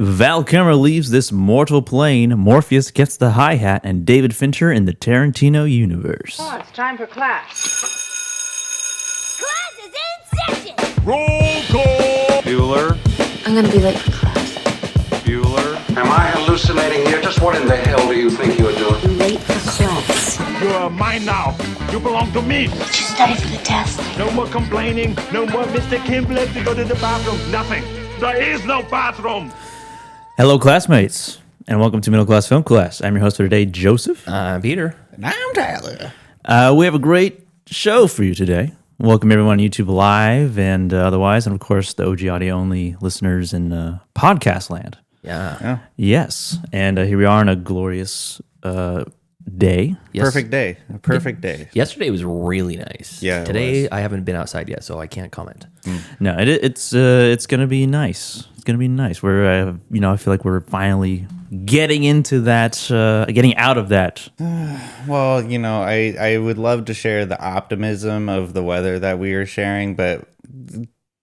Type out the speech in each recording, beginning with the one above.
Val Kilmer leaves this mortal plane, Morpheus gets the hi-hat, and David Fincher in the Tarantino universe. Oh, it's time for class. Class is in session! Roll call! Bueller? I'm gonna be late for class. Bueller? Am I hallucinating here? Just what in the hell do you think you're doing? I'm late for class. You are mine now. You belong to me. Did you study for the test? No more complaining. No more Mr. Kimble to go to the bathroom. Nothing. There is no bathroom. Hello, classmates, and welcome to Middle Class Film Class. I'm your host for today, Joseph. I'm Peter. And I'm Tyler. We have a great show for you today. Welcome everyone on YouTube Live and otherwise, and of course the OG audio-only listeners in podcast land. Yeah. Yes, and here we are on a glorious day. Yes. Perfect day. A perfect day. Yesterday was really nice. Yeah, it Today was. I haven't been outside yet, so I can't comment. No, it's gonna be nice. It's gonna be nice. We're I feel like we're finally getting into that, getting out of that. Well, I would love to share the optimism of the weather that we are sharing, but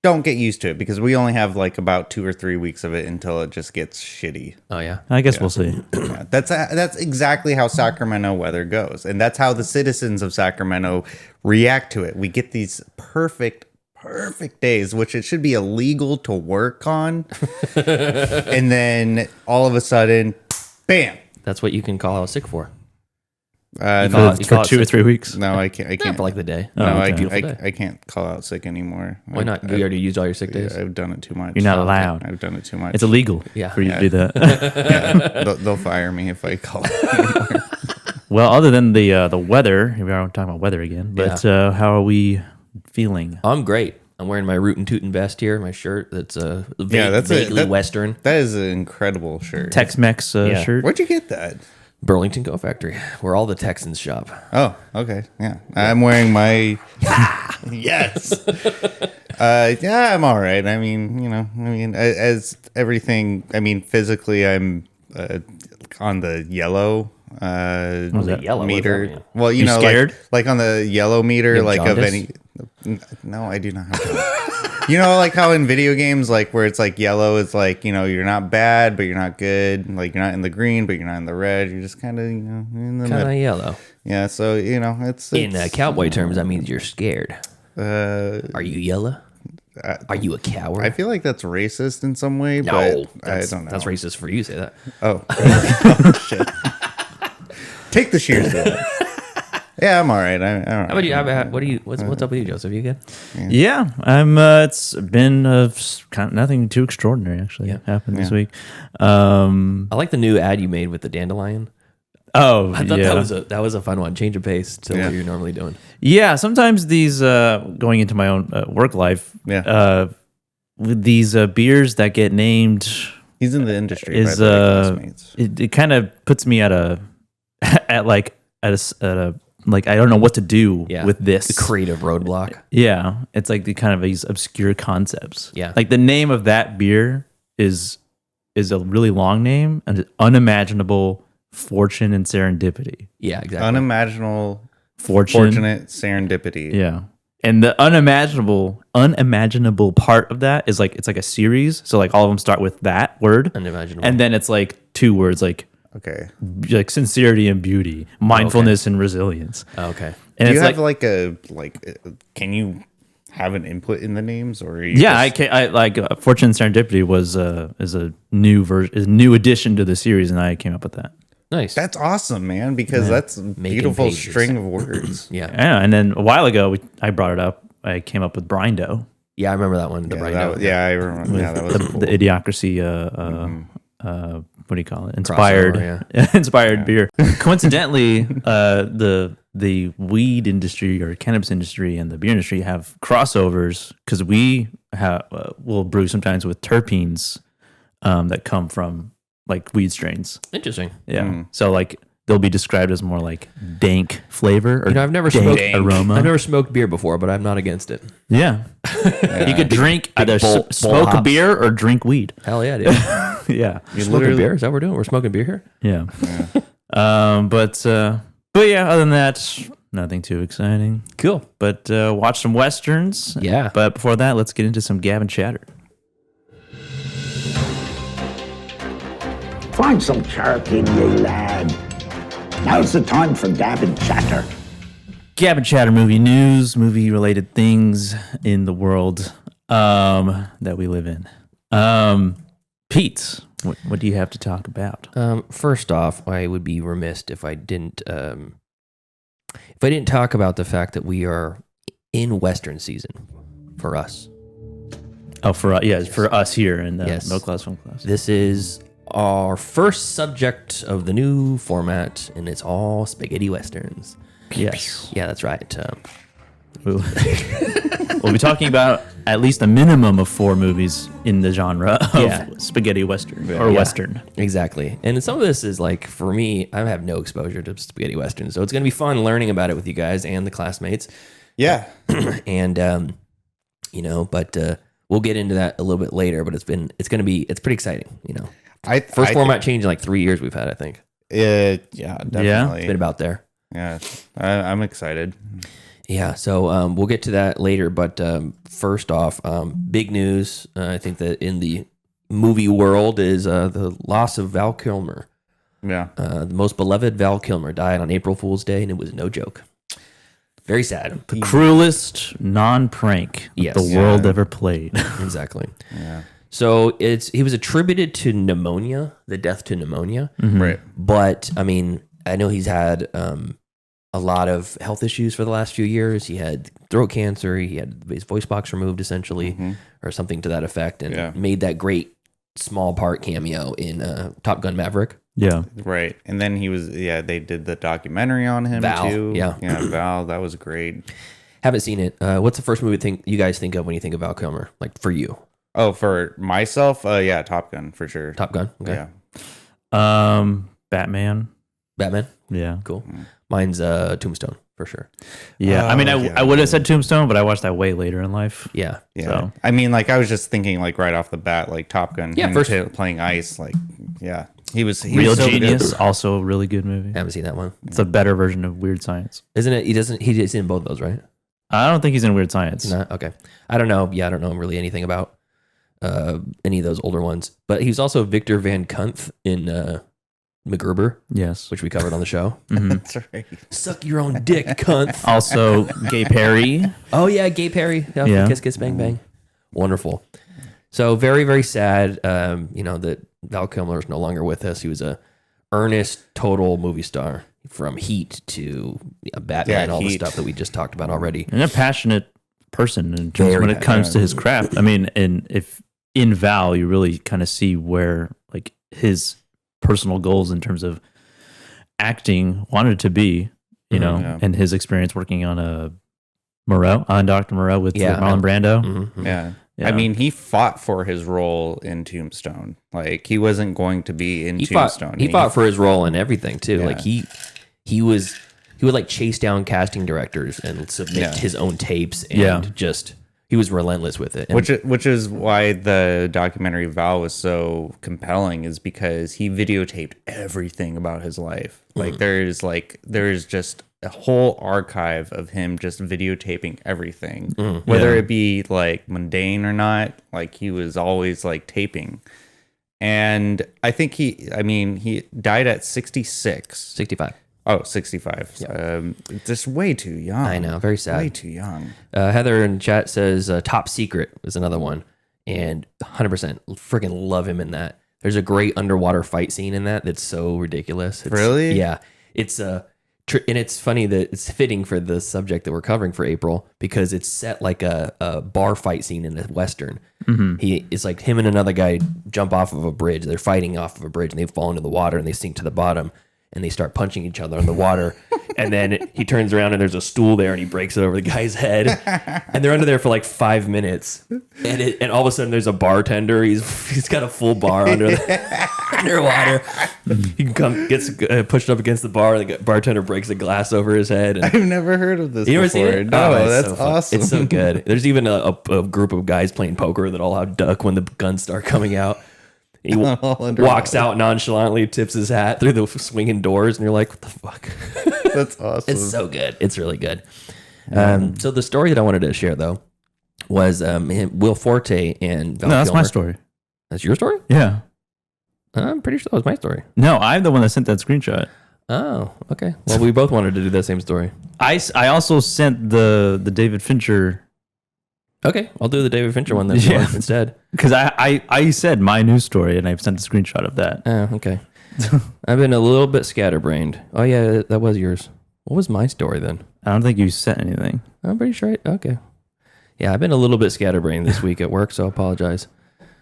don't get used to it because we only have like about 2 or 3 weeks of it until it just gets shitty. Oh, yeah? I guess we'll see. Yeah, that's exactly how Sacramento weather goes, and that's how the citizens of Sacramento react to it. We get these perfect days, which it should be illegal to work on, and then all of a sudden, bam! That's what you can call out sick for. No, For 2 or 3 weeks. no, I can't. I Not can't. for like the day. No, Oh, I okay. can't. I can't call out sick anymore. Why not? You already used all your sick days? I've done it too much. You're not allowed. I've done it too much. It's illegal Yeah. for you to do that. Yeah, they'll fire me if I call. Well, other than the weather, here we are talking about weather again. But how are we feeling? I'm great. I'm wearing my rootin' tootin' vest here, my shirt that's that's vaguely Western. That is an incredible shirt. Tex-Mex Yeah. shirt. Where'd you get that? Burlington Coat Factory, where all the Texans shop. Oh, okay. Yeah. I'm wearing my yes. Yeah, I'm all right. I mean, as everything, physically I'm on the yellow the yellow? meter. What does that mean? Well, You scared? like on the yellow meter, You have like of jaundice? any. No, I do not have that. Like how in video games, like where it's like yellow is like, you're not bad, but you're not good. Like you're not in the green, but you're not in the red. You're just kind of, in the Kind middle. of yellow. Yeah. So, it's In cowboy terms, that means you're scared. uh, Are you yellow? Are you a coward? I feel like that's racist in some way, no, but I don't know. That's racist for you to say that. Oh, oh shit. Take the shears away. Yeah, I'm all right. I don't know. How about you? What's up with you, Joseph? You good? Yeah, I'm. It's been kind of nothing too extraordinary actually happened this week. I like the new ad you made with the dandelion. Oh, I thought yeah. that was a fun one. Change of pace to what you're normally doing. Yeah, sometimes these going into my own work life. Yeah. With these beers that get named He's in the industry. is by the way, classmates. it kind of puts me at a like I don't know what to do with this. The creative roadblock. Yeah, it's like the kind of these obscure concepts. Yeah. Like the name of that beer is a really long name, and unimaginable fortune and serendipity. Yeah, exactly. Unimaginable, Fortune. fortunate serendipity. Yeah. And the unimaginable part of that is like it's like a series. So like all of them start with that word. Unimaginable. And then it's like 2 words like sincerity and beauty, mindfulness and resilience. Oh, okay. And Do you it's have can you have an input in the names or? Are you yeah, I can. I like Fortune and Serendipity is a new new addition to the series, and I came up with that. Nice. That's awesome, man, because that's a beautiful pages. string of words. Yeah. Yeah, and then a while ago I brought it up. I came up with Brindo. Yeah, I remember that one. The bright note. I remember. Yeah, that was cool. The Idiocracy. What do you call it? Inspired, Crossover, inspired beer. Coincidentally, the weed industry or cannabis industry and the beer industry have crossovers because we will brew sometimes with terpenes that come from like weed strains. Interesting. Yeah, so like they'll be described as more like dank flavor or I've never dank smoked aroma. I've never smoked beer before, but I'm not against it. Yeah, you could drink either bowl smoke a hops. beer or drink weed. Hell yeah, dude. Yeah, You're smoking beer? Is that what we're doing? We're smoking beer here? yeah. But yeah, other than that, nothing too exciting. Cool. But watch some westerns. Yeah. But before that, let's get into some Gavin chatter. Find some chirp in ye, lad. Now's the time for gab and chatter. Gab and Chatter movie news, movie related things in the world that we live in. Pete, what do you have to talk about? First off, I would be remiss if I didn't talk about the fact that we are in Western season for us. Oh, for us here in the Yes. Middle Class Film Class. This is our first subject of the new format, and it's all spaghetti westerns. Yes. Yeah, that's right. We'll be talking about at least a minimum of 4 movies in the genre of spaghetti western or western. Exactly. And some of this is like, for me, I have no exposure to spaghetti western, so it's going to be fun learning about it with you guys and the classmates. Yeah. And, but we'll get into that a little bit later, but it's pretty exciting, First format change in like 3 years we've had, I think. Yeah, definitely. It's been about there. Yeah, I'm excited. Yeah, so we'll get to that later. But first off, big news. I think that in the movie world is the loss of Val Kilmer. Yeah. The most beloved Val Kilmer died on April Fool's Day, and it was no joke. Very sad. The cruelest non-prank the world ever played. Exactly. Yeah. So he was attributed to pneumonia, the death to pneumonia. Mm-hmm. Right. But I mean, I know he's had a lot of health issues for the last few years. He had throat cancer. He had his voice box removed, essentially, or something to that effect, and made that great small part cameo in Top Gun Maverick. Yeah. Right. And then they did the documentary on him Val, too. yeah. Yeah, Val, that was great. Haven't seen it. What's the first movie you guys think of when you think of Val Kilmer? Like for you? Oh, for myself, Top Gun for sure. Top Gun. Okay. Yeah. Batman. Yeah. Cool. Mine's Tombstone for sure. Yeah. I mean, I would have said Tombstone, but I watched that way later in life. Yeah. Yeah. So. I mean, like I was just thinking like right off the bat, like Top Gun. Yeah, him first playing ice, like he was Real so Genius, good. also a really good movie. Haven't seen that one. It's a better version of Weird Science. Isn't it? He's in both of those, right? I don't think he's in Weird Science. Not? Okay. I don't know. Yeah, I don't know really anything about any of those older ones. But he was also Victor Van Kunth in MacGruber, Yes. which we covered on the show. That's right. Suck your own dick, cunt. Also, Gay Perry. Oh, yeah, Gay Perry. Yeah. Kiss, Kiss, Bang, Bang. Wonderful. So very, very sad, that Val Kilmer is no longer with us. He was a earnest, total movie star from Heat to Batman and all the Heat. stuff that we just talked about already. And a passionate person in terms Very when it comes to his craft. I mean, and if in Val, you really kind of see where like his personal goals in terms of acting wanted to be, and his experience working on Dr. Moreau with Marlon Brando. Mm-hmm. Yeah. Yeah. I mean, he fought for his role in Tombstone. Like he wasn't going to be in Tombstone. He fought for his role in everything too. Yeah. Like he would like chase down casting directors and submit his own tapes and just he was relentless with it. And Which is why the documentary Val was so compelling, is because he videotaped everything about his life. Like there's just a whole archive of him just videotaping everything, whether it be like mundane or not. Like he was always like taping. And I think he died at 66. 65. Oh, 65. Yeah. Just way too young. I know, very sad. Way too young. Heather in chat says Top Secret is another one, and 100% freaking love him in that. There's a great underwater fight scene in that that's so ridiculous. Really? Yeah. It's and it's funny that it's fitting for the subject that we're covering for April because it's set like a bar fight scene in a Western. Mm-hmm. It's like him and another guy jump off of a bridge. They're fighting off of a bridge and they fall into the water and they sink to the bottom. And they start punching each other in the water. And then he turns around and there's a stool there and he breaks it over the guy's head. And they're under there for like 5 minutes. And all of a sudden there's a bartender. He's got a full bar underwater. He gets pushed up against the bar. The bartender breaks a glass over his head. And, I've never heard of this you ever before. seen it? No, Oh, that's so fun. awesome. It's so good. There's even a group of guys playing poker that all have duck when the guns start coming out. He walks out nonchalantly, tips his hat through the swinging doors, and you're like, what the fuck? That's awesome. It's so good. It's really good. So the story that I wanted to share, though, was Will Forte and Val No, that's my Kilmer. story. That's your story? Yeah. I'm pretty sure that was my story. No, I'm the one that sent that screenshot. Oh, okay. Well, we both wanted to do that same story. I also sent the David Fincher. Okay, I'll do the David Fincher one then instead. Because I said my news story and I've sent a screenshot of that. Oh, okay. I've been a little bit scatterbrained. Oh, yeah, that was yours. What was my story then? I don't think you sent anything. I'm pretty sure. Okay. Yeah, I've been a little bit scatterbrained this week at work, so I apologize.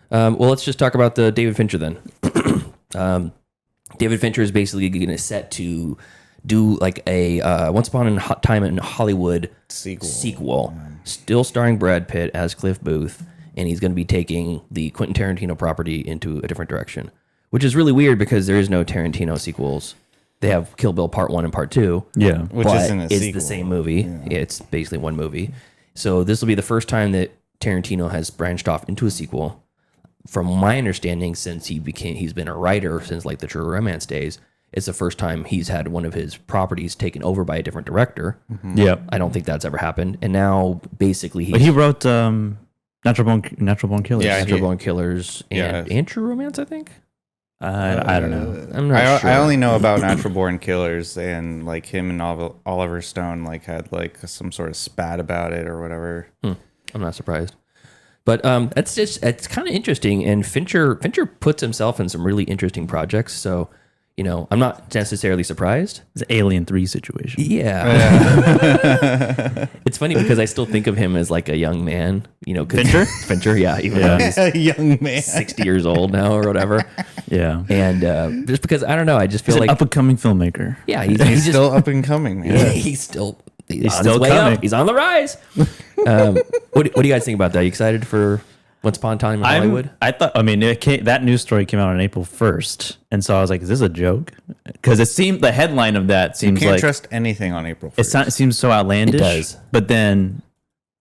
Well, let's just talk about the David Fincher then. David Fincher is basically going to set to do like a Once Upon a Time in Hollywood sequel, still starring Brad Pitt as Cliff Booth, and he's going to be taking the Quentin Tarantino property into a different direction, which is really weird because there is no Tarantino sequels. They have Kill Bill Part 1 and Part 2. Yeah. Which isn't a it's sequel. the same movie. Yeah. It's basically one movie. So this will be the first time that Tarantino has branched off into a sequel. From my understanding, since he's been a writer since like the True Romance days, it's the first time he's had one of his properties taken over by a different director. Mm-hmm. Yeah. I don't think that's ever happened. And now basically But he wrote Natural Born Killers. Yeah, Natural Born Killers and True Romance, I think. I don't know. I'm not sure. I only know about Natural Born Killers, and like him and Oliver Stone like had like some sort of spat about it or whatever. I'm not surprised. But it's kind of interesting, and Fincher puts himself in some really interesting projects. So, you know, I'm not necessarily surprised. It's an Alien 3 situation. Yeah. It's funny because I still think of him as like a young man. You know, Fincher, yeah, even though he's A young man. 60 years old now or whatever. Yeah. And just because I don't know, I just feel He's like an up-and-coming filmmaker. yeah, He's just still up and coming, man. yeah, he's still on still his way coming. up. He's on the rise. What do you guys think about that? Are you excited for Once Upon a Time in Hollywood? That news story came out on April 1st. And so I was like, is this a joke? Because it seemed, the headline of that You seems can't like, trust anything on April 1st. it seems so outlandish. It does. But then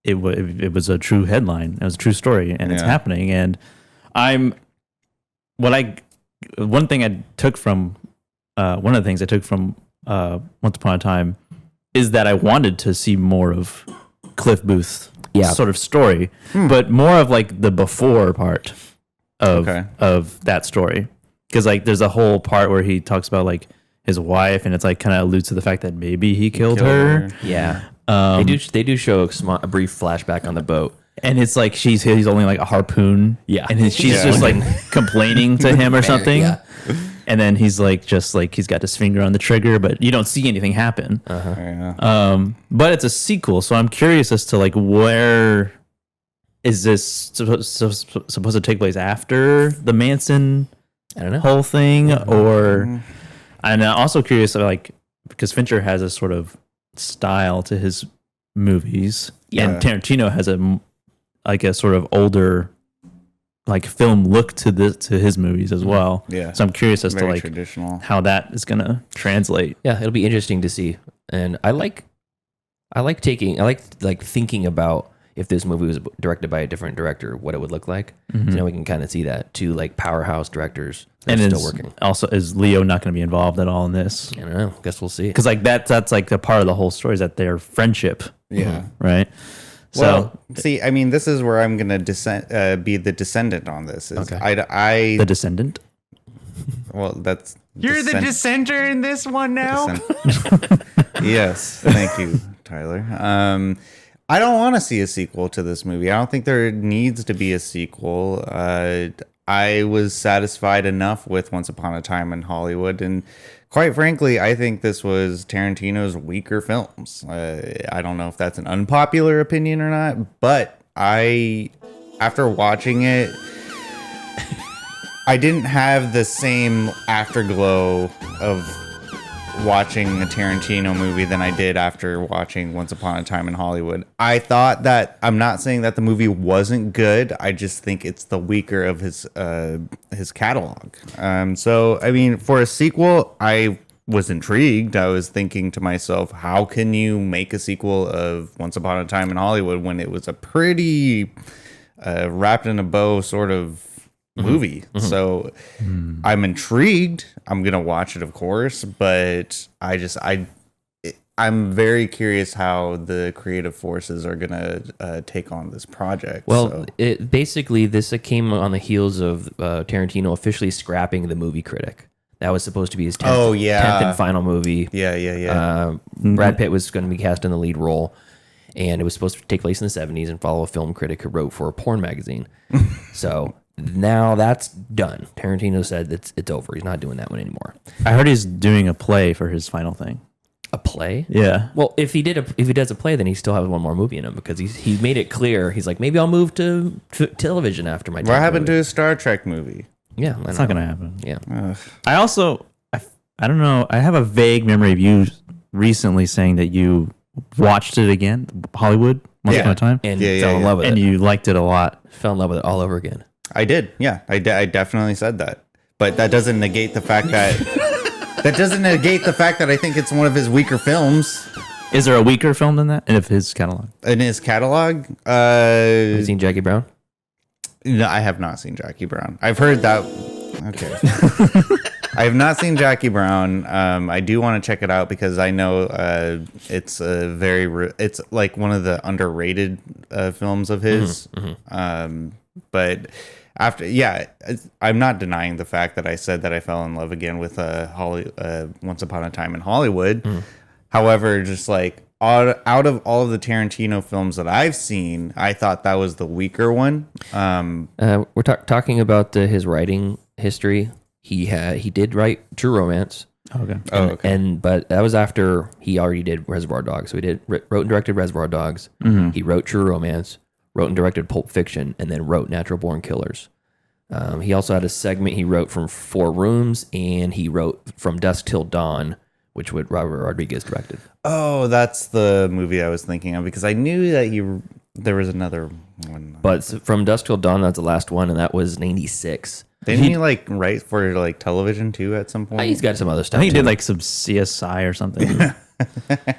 it was a true headline. It was a true story, and it's happening. And one of the things I took from Once Upon a Time is that I wanted to see more of Cliff Booth's sort of story, but more of like the before part of that story. Because like there's a whole part where he talks about like his wife, and it's like kind of alludes to the fact that maybe he killed her. Yeah. They do show a brief flashback on the boat. And it's like he's only like a harpoon. Yeah. And she's just like complaining to him or something. Yeah. And then he's like, just like he's got his finger on the trigger, but you don't see anything happen. But it's a sequel, so I'm curious as to like where is this supposed to take place after the Manson whole thing, or and I'm also curious like because Fincher has a sort of style to his movies, and Tarantino has a sort of older like film look to his movies as well. Yeah. So I'm curious as to like traditional. How that is gonna translate. Yeah, it'll be interesting to see. And I like thinking about if this movie was directed by a different director, what it would look like. Mm-hmm. So now we can kind of see that two like powerhouse directors that are still working. Also, is Leo not going to be involved at all in this? I don't know. Guess we'll see. Because like that's like the part of the whole story is that their friendship. Yeah. Right. Well, see, I mean, this is where I'm gonna be the descendant on this. I the descendant. Well, that's you're the dissenter in this one now. Yes, thank you, Tyler. I don't want to see a sequel to this movie. I don't think there needs to be a sequel. I was satisfied enough with Once Upon a Time in Hollywood, and quite frankly, I think this was Tarantino's weaker films. I don't know if that's an unpopular opinion or not, but after watching it, I didn't have the same afterglow of watching a Tarantino movie than I did after watching Once Upon a Time in Hollywood. I thought that, I'm not saying that the movie wasn't good, I just think it's the weaker of his catalog. So, I mean, for a sequel, I was intrigued. I was thinking to myself, how can you make a sequel of Once Upon a Time in Hollywood when it was a pretty wrapped in a bow sort of movie? So I'm intrigued. I'm gonna watch it, of course, but I I'm very curious how the creative forces are gonna take on this project. Well, basically this came on the heels of Tarantino officially scrapping The Movie Critic. That was supposed to be his 10th and final movie. Yeah. Brad Pitt was going to be cast in the lead role, and it was supposed to take place in the 70s and follow a film critic who wrote for a porn magazine. So now that's done. Tarantino said it's over. He's not doing that one anymore. I heard he's doing a play for his final thing. A play? Yeah. Well, if he does a play, then he still has one more movie in him because he made it clear. He's like, maybe I'll move to television after my. What happened to his Star Trek movie? Yeah, it's not gonna happen. Yeah. I also, I don't know. I have a vague memory of you recently saying that you watched it again, Hollywood, Once Upon a Time, and fell in love with it, and you liked it a lot. Fell in love with it all over again. I did. Yeah, I definitely said that, but that doesn't negate the fact that I think it's one of his weaker films. Is there a weaker film than that in his catalog? In his catalog, have you seen Jackie Brown? No, I have not seen Jackie Brown. I've heard that. Okay. I have not seen Jackie Brown. I do want to check it out because I know it's it's like one of the underrated films of his. But I'm not denying the fact that I said that I fell in love again with Once Upon a Time in Hollywood. However, just like out of all of the Tarantino films that I've seen, I thought that was the weaker one. We're talking about his writing history. He did write True Romance. Okay. But that was after he already did Reservoir Dogs. So he wrote and directed Reservoir Dogs. He wrote True Romance, wrote and directed Pulp Fiction, and then wrote Natural Born Killers. He also had a segment he wrote from 4 Rooms, and he wrote From Dusk Till Dawn, which Robert Rodriguez directed. Oh, that's the movie I was thinking of because I knew that there was another one. But From Dusk Till Dawn, that's the last one, and that was 96. Didn't he like write for like television too at some point? He's got some other stuff. I think he too. did like some CSI or something.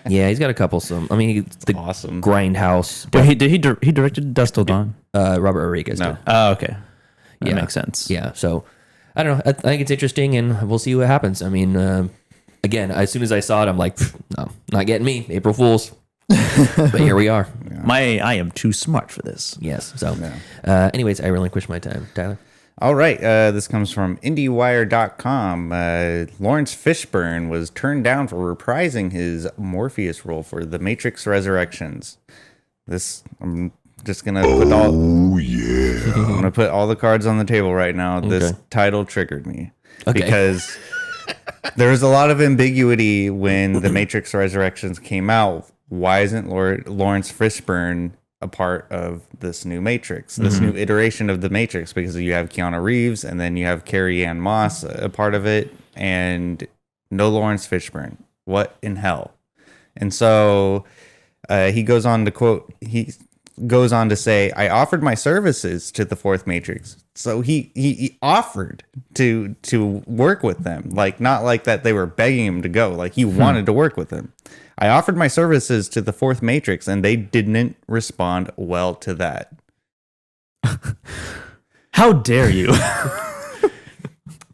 Yeah, he's got a couple. The awesome Grindhouse. But he directed Dusk Till Dawn. Robert Rodriguez. No. Did. Oh, okay. That Yeah. makes sense. Yeah. So I don't know. I think it's interesting, and we'll see what happens. I mean, again, as soon as I saw it, I'm like, no, not getting me. April Fools. But here we are. I am too smart for this. Yes. So, anyways, I relinquish my time. Tyler. All right. This comes from IndieWire.com. Lawrence Fishburne was turned down for reprising his Morpheus role for The Matrix Resurrections. I'm just gonna put I'm gonna put all the cards on the table right now. This title triggered me because there was a lot of ambiguity when The Matrix Resurrections came out. Why isn't Lawrence Fishburne a part of this new Matrix, this new iteration of the Matrix? Because you have Keanu Reeves and then you have Carrie-Anne Moss a part of it, and no Lawrence Fishburne. What in hell? And so he goes on to say, I offered my services to the fourth Matrix. So he offered to work with them, like not like that they were begging him to go, like he wanted to work with them. I offered my services to the fourth Matrix, and they didn't respond well to that. How dare you?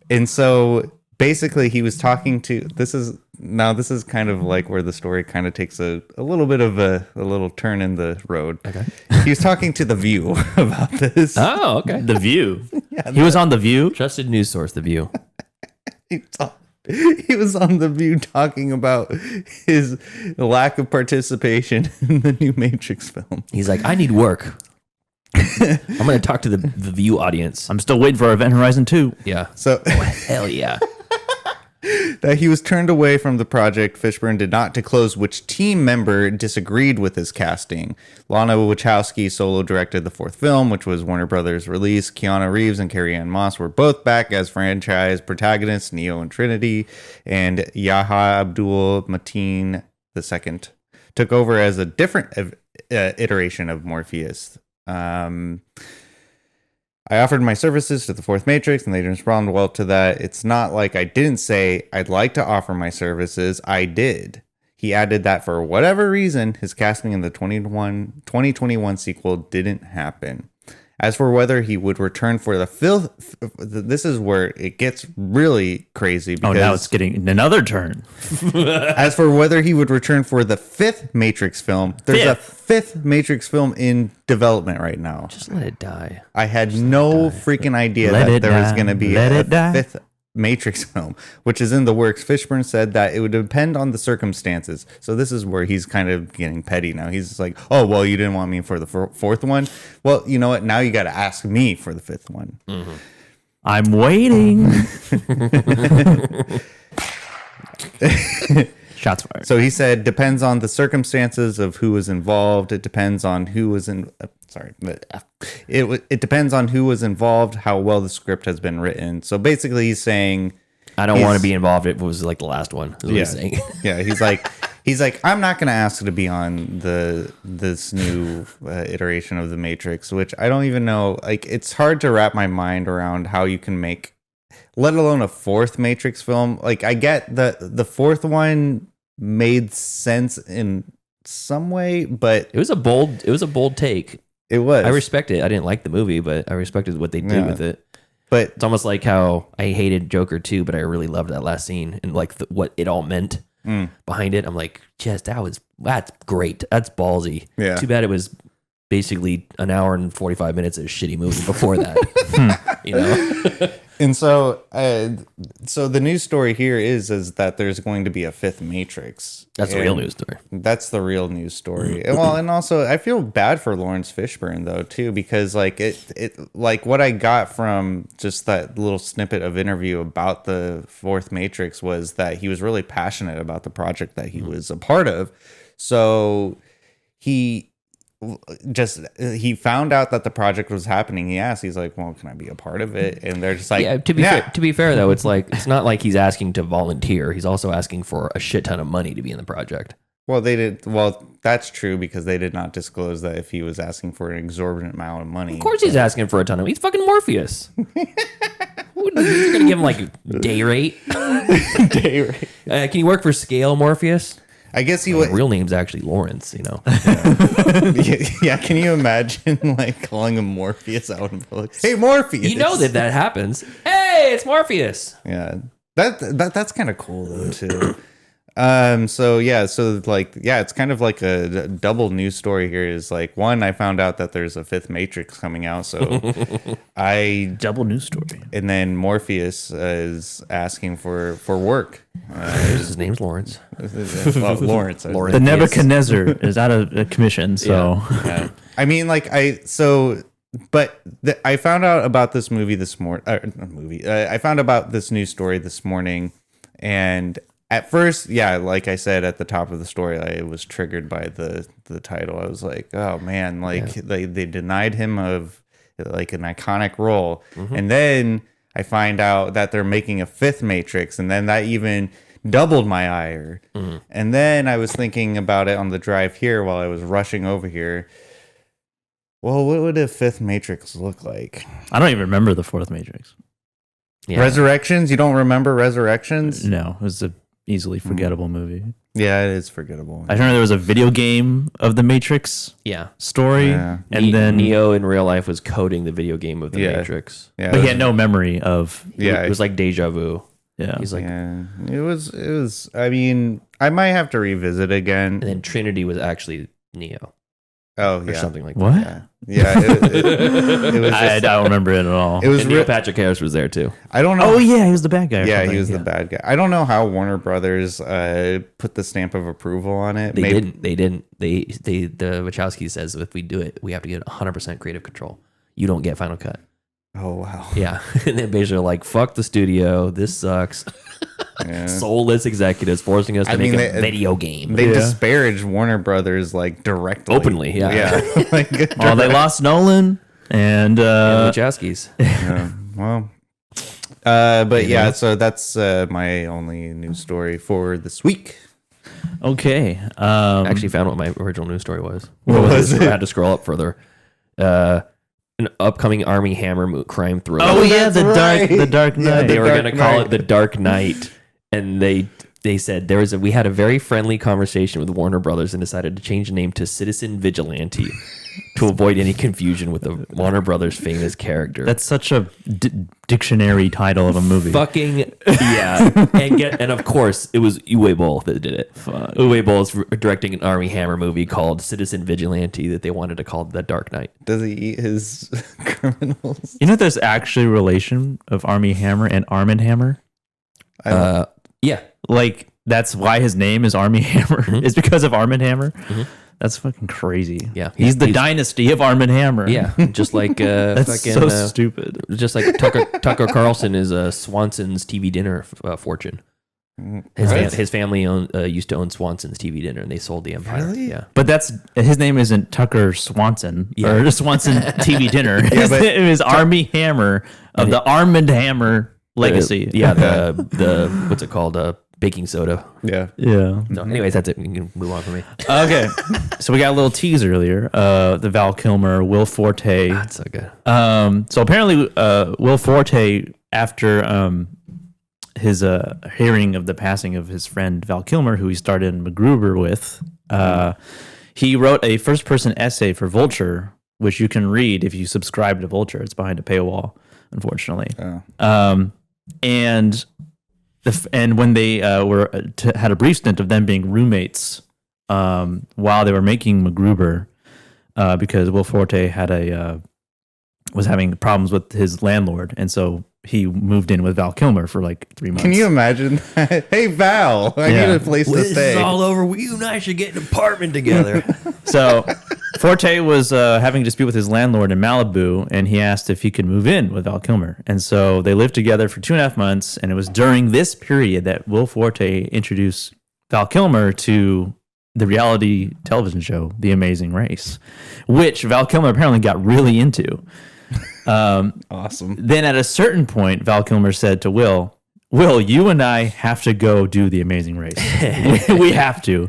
And so basically he was talking to, this is kind of like where the story kind of takes a little bit of a little turn in the road. Okay. He was talking to The View about this. Oh, okay. The View. He was on The View. Trusted news source, The View. He was on The View talking about his lack of participation in the new Matrix film. He's like, I need work. I'm going to talk to the View audience. I'm still waiting for Event Horizon 2. Yeah. So hell yeah. That he was turned away from the project. Fishburne did not disclose which team member disagreed with his casting. Lana Wachowski solo directed the fourth film, which was Warner Brothers' release. Keanu Reeves and Carrie-Anne Moss were both back as franchise protagonists, Neo and Trinity, and Yahya Abdul Mateen II took over as a different iteration of Morpheus. I offered my services to the fourth Matrix, and they didn't respond well to that. It's not like I didn't say I'd like to offer my services. I did. He added that for whatever reason, his casting in the 2021 sequel didn't happen. As for whether he would return for the fifth, this is where it gets really crazy. Because now it's getting another turn. As for whether he would return for the fifth Matrix film, there's a fifth Matrix film in development right now. Just let it die. I had no freaking idea that there was going to be a fifth Matrix film, which is in the works. Fishburne said that it would depend on the circumstances. So this is where he's kind of getting petty now. He's just like, oh, well, you didn't want me for the fourth one. Well, you know what? Now you got to ask me for the fifth one. Mm-hmm. I'm waiting. Shots fired. So he said, depends on the circumstances of who was involved. It depends on who was in. It depends on who was involved, how well the script has been written. So basically, he's saying, I don't want to be involved. It was like the last one. Is what Yeah, he's saying. yeah. He's like, I'm not going to ask to be on this new iteration of the Matrix, which I don't even know. Like, it's hard to wrap my mind around how you can make, let alone a fourth Matrix film. Like, I get the fourth one made sense in some way, but It was a bold take. it was. I respect it. I didn't like the movie, but I respected what they did with it. But It's almost like how I hated Joker 2, but I really loved that last scene and like what it all meant behind it. I'm like, yes, that's great. That's ballsy. Yeah. Too bad it was basically an hour and 45 minutes of a shitty movie before that. You know? And so the news story here is that there's going to be a fifth Matrix. That's the real news story. That's the real news story. Well, and also I feel bad for Lawrence Fishburne though too, because like it like what I got from just that little snippet of interview about the fourth Matrix was that he was really passionate about the project that he was a part of. So he found out that the project was happening. He asked, he's like, well, can I be a part of it? And they're just like, Yeah, to be fair though, it's not like he's asking to volunteer. He's also asking for a shit ton of money to be in the project. Well, that's true, because they did not disclose that if he was asking for an exorbitant amount of money. Of course he's asking for a ton of money. He's fucking Morpheus. You're gonna give him like day rate. Day rate. Can you work for scale, Morpheus? I guess he His real name's actually Lawrence, you know. Yeah, can you imagine like calling him Morpheus out in public? Hey, Morpheus. You know that happens. Hey, it's Morpheus. Yeah. That's kind of cool though too. So it's kind of like a double news story here. Is like, one, I found out that there's a fifth Matrix coming out, so double news story. And then Morpheus is asking for work. His name's Lawrence. Lawrence. The Nebuchadnezzar is out of commission, so Yeah. I mean, like I found out about this movie this morning. I found about this news story this morning, and at first, yeah, like I said at the top of the story, I was triggered by the title. I was like, oh man, like they denied him of like an iconic role. Mm-hmm. And then I find out that they're making a fifth Matrix, and then that even doubled my ire. Mm-hmm. And then I was thinking about it on the drive here while I was rushing over here. Well, what would a fifth Matrix look like? I don't even remember the fourth Matrix. Yeah. Resurrections? You don't remember Resurrections? No, it was a easily forgettable movie. Yeah, it is forgettable. I remember there was a video game of the Matrix story. Yeah. And then Neo in real life was coding the video game of the Matrix. Yeah, but he had no memory of it was like deja vu. Yeah. He's like, it was I mean, I might have to revisit again. And then Trinity was actually Neo. Oh, or something like what? that. Yeah, it was. I don't remember it at all. It was. Neil Patrick Harris was there too. I don't know. Oh yeah, he was the bad guy. Yeah, he was the bad guy. I don't know how Warner Brothers put the stamp of approval on it. They didn't. The Wachowski says if we do it, we have to get 100% creative control. You don't get final cut. Oh wow. Yeah, and then basically like, fuck the studio. This sucks. Yeah. Soulless executives forcing us to make a video game. They disparaged Warner Brothers like directly, openly. Yeah. Like, they lost Nolan and Wachowskis. Yeah. Well, but yeah, so that's my only news story for this week. Okay. I actually found what my original news story was. What was it? I had to scroll up further. An upcoming Army Hammer crime thriller. Oh yeah, the Dark Knight. They were going to call it The Dark Knight, and they they said we had a very friendly conversation with Warner Brothers and decided to change the name to Citizen Vigilante to avoid any confusion with the Warner Brothers famous character. That's such a dictionary title of a movie. Fucking yeah, and of course it was Uwe Boll that did it. Uwe Boll is directing an Armie Hammer movie called Citizen Vigilante that they wanted to call The Dark Knight. Does he eat his criminals? You know, there's actually a relation of Armie Hammer and Armand Hammer. Yeah, Like that's why his name is Armie Hammer. It's because of Armand Hammer. That's fucking crazy. Yeah, he's the dynasty of Armand Hammer. yeah, just like That's fucking, so stupid. Just like Tucker Carlson is Swanson's TV dinner fortune. His family used to own Swanson's TV dinner, and they sold the empire. Really? Yeah, But that's his name isn't Tucker Swanson or Swanson TV dinner. His but name is Armie Hammer of the Armand Hammer legacy. yeah, the what's it called? Baking soda. Yeah. Yeah. So, anyways, that's it. You can move on from me. Okay. So we got a little teaser earlier. The Val Kilmer, Will Forte. That's so good. So apparently, Will Forte, after his hearing of the passing of his friend Val Kilmer, who he starred in MacGruber with, he wrote a first-person essay for Vulture, which you can read if you subscribe to Vulture. It's behind a paywall, unfortunately. And when they had a brief stint of them being roommates while they were making MacGruber, because Will Forte was having problems with his landlord, and so he moved in with Val Kilmer for like 3 months. Can you imagine that? Hey, Val, I need a place to This stay. is all over. You and I should get an apartment together. So Forte was having a dispute with his landlord in Malibu, and he asked if he could move in with Val Kilmer. And so they lived together for 2.5 months, and it was during this period that Will Forte introduced Val Kilmer to the reality television show, The Amazing Race, which Val Kilmer apparently got really into. Awesome. Then at a certain point, Val Kilmer said to Will, you and I have to go do The Amazing Race. we have to.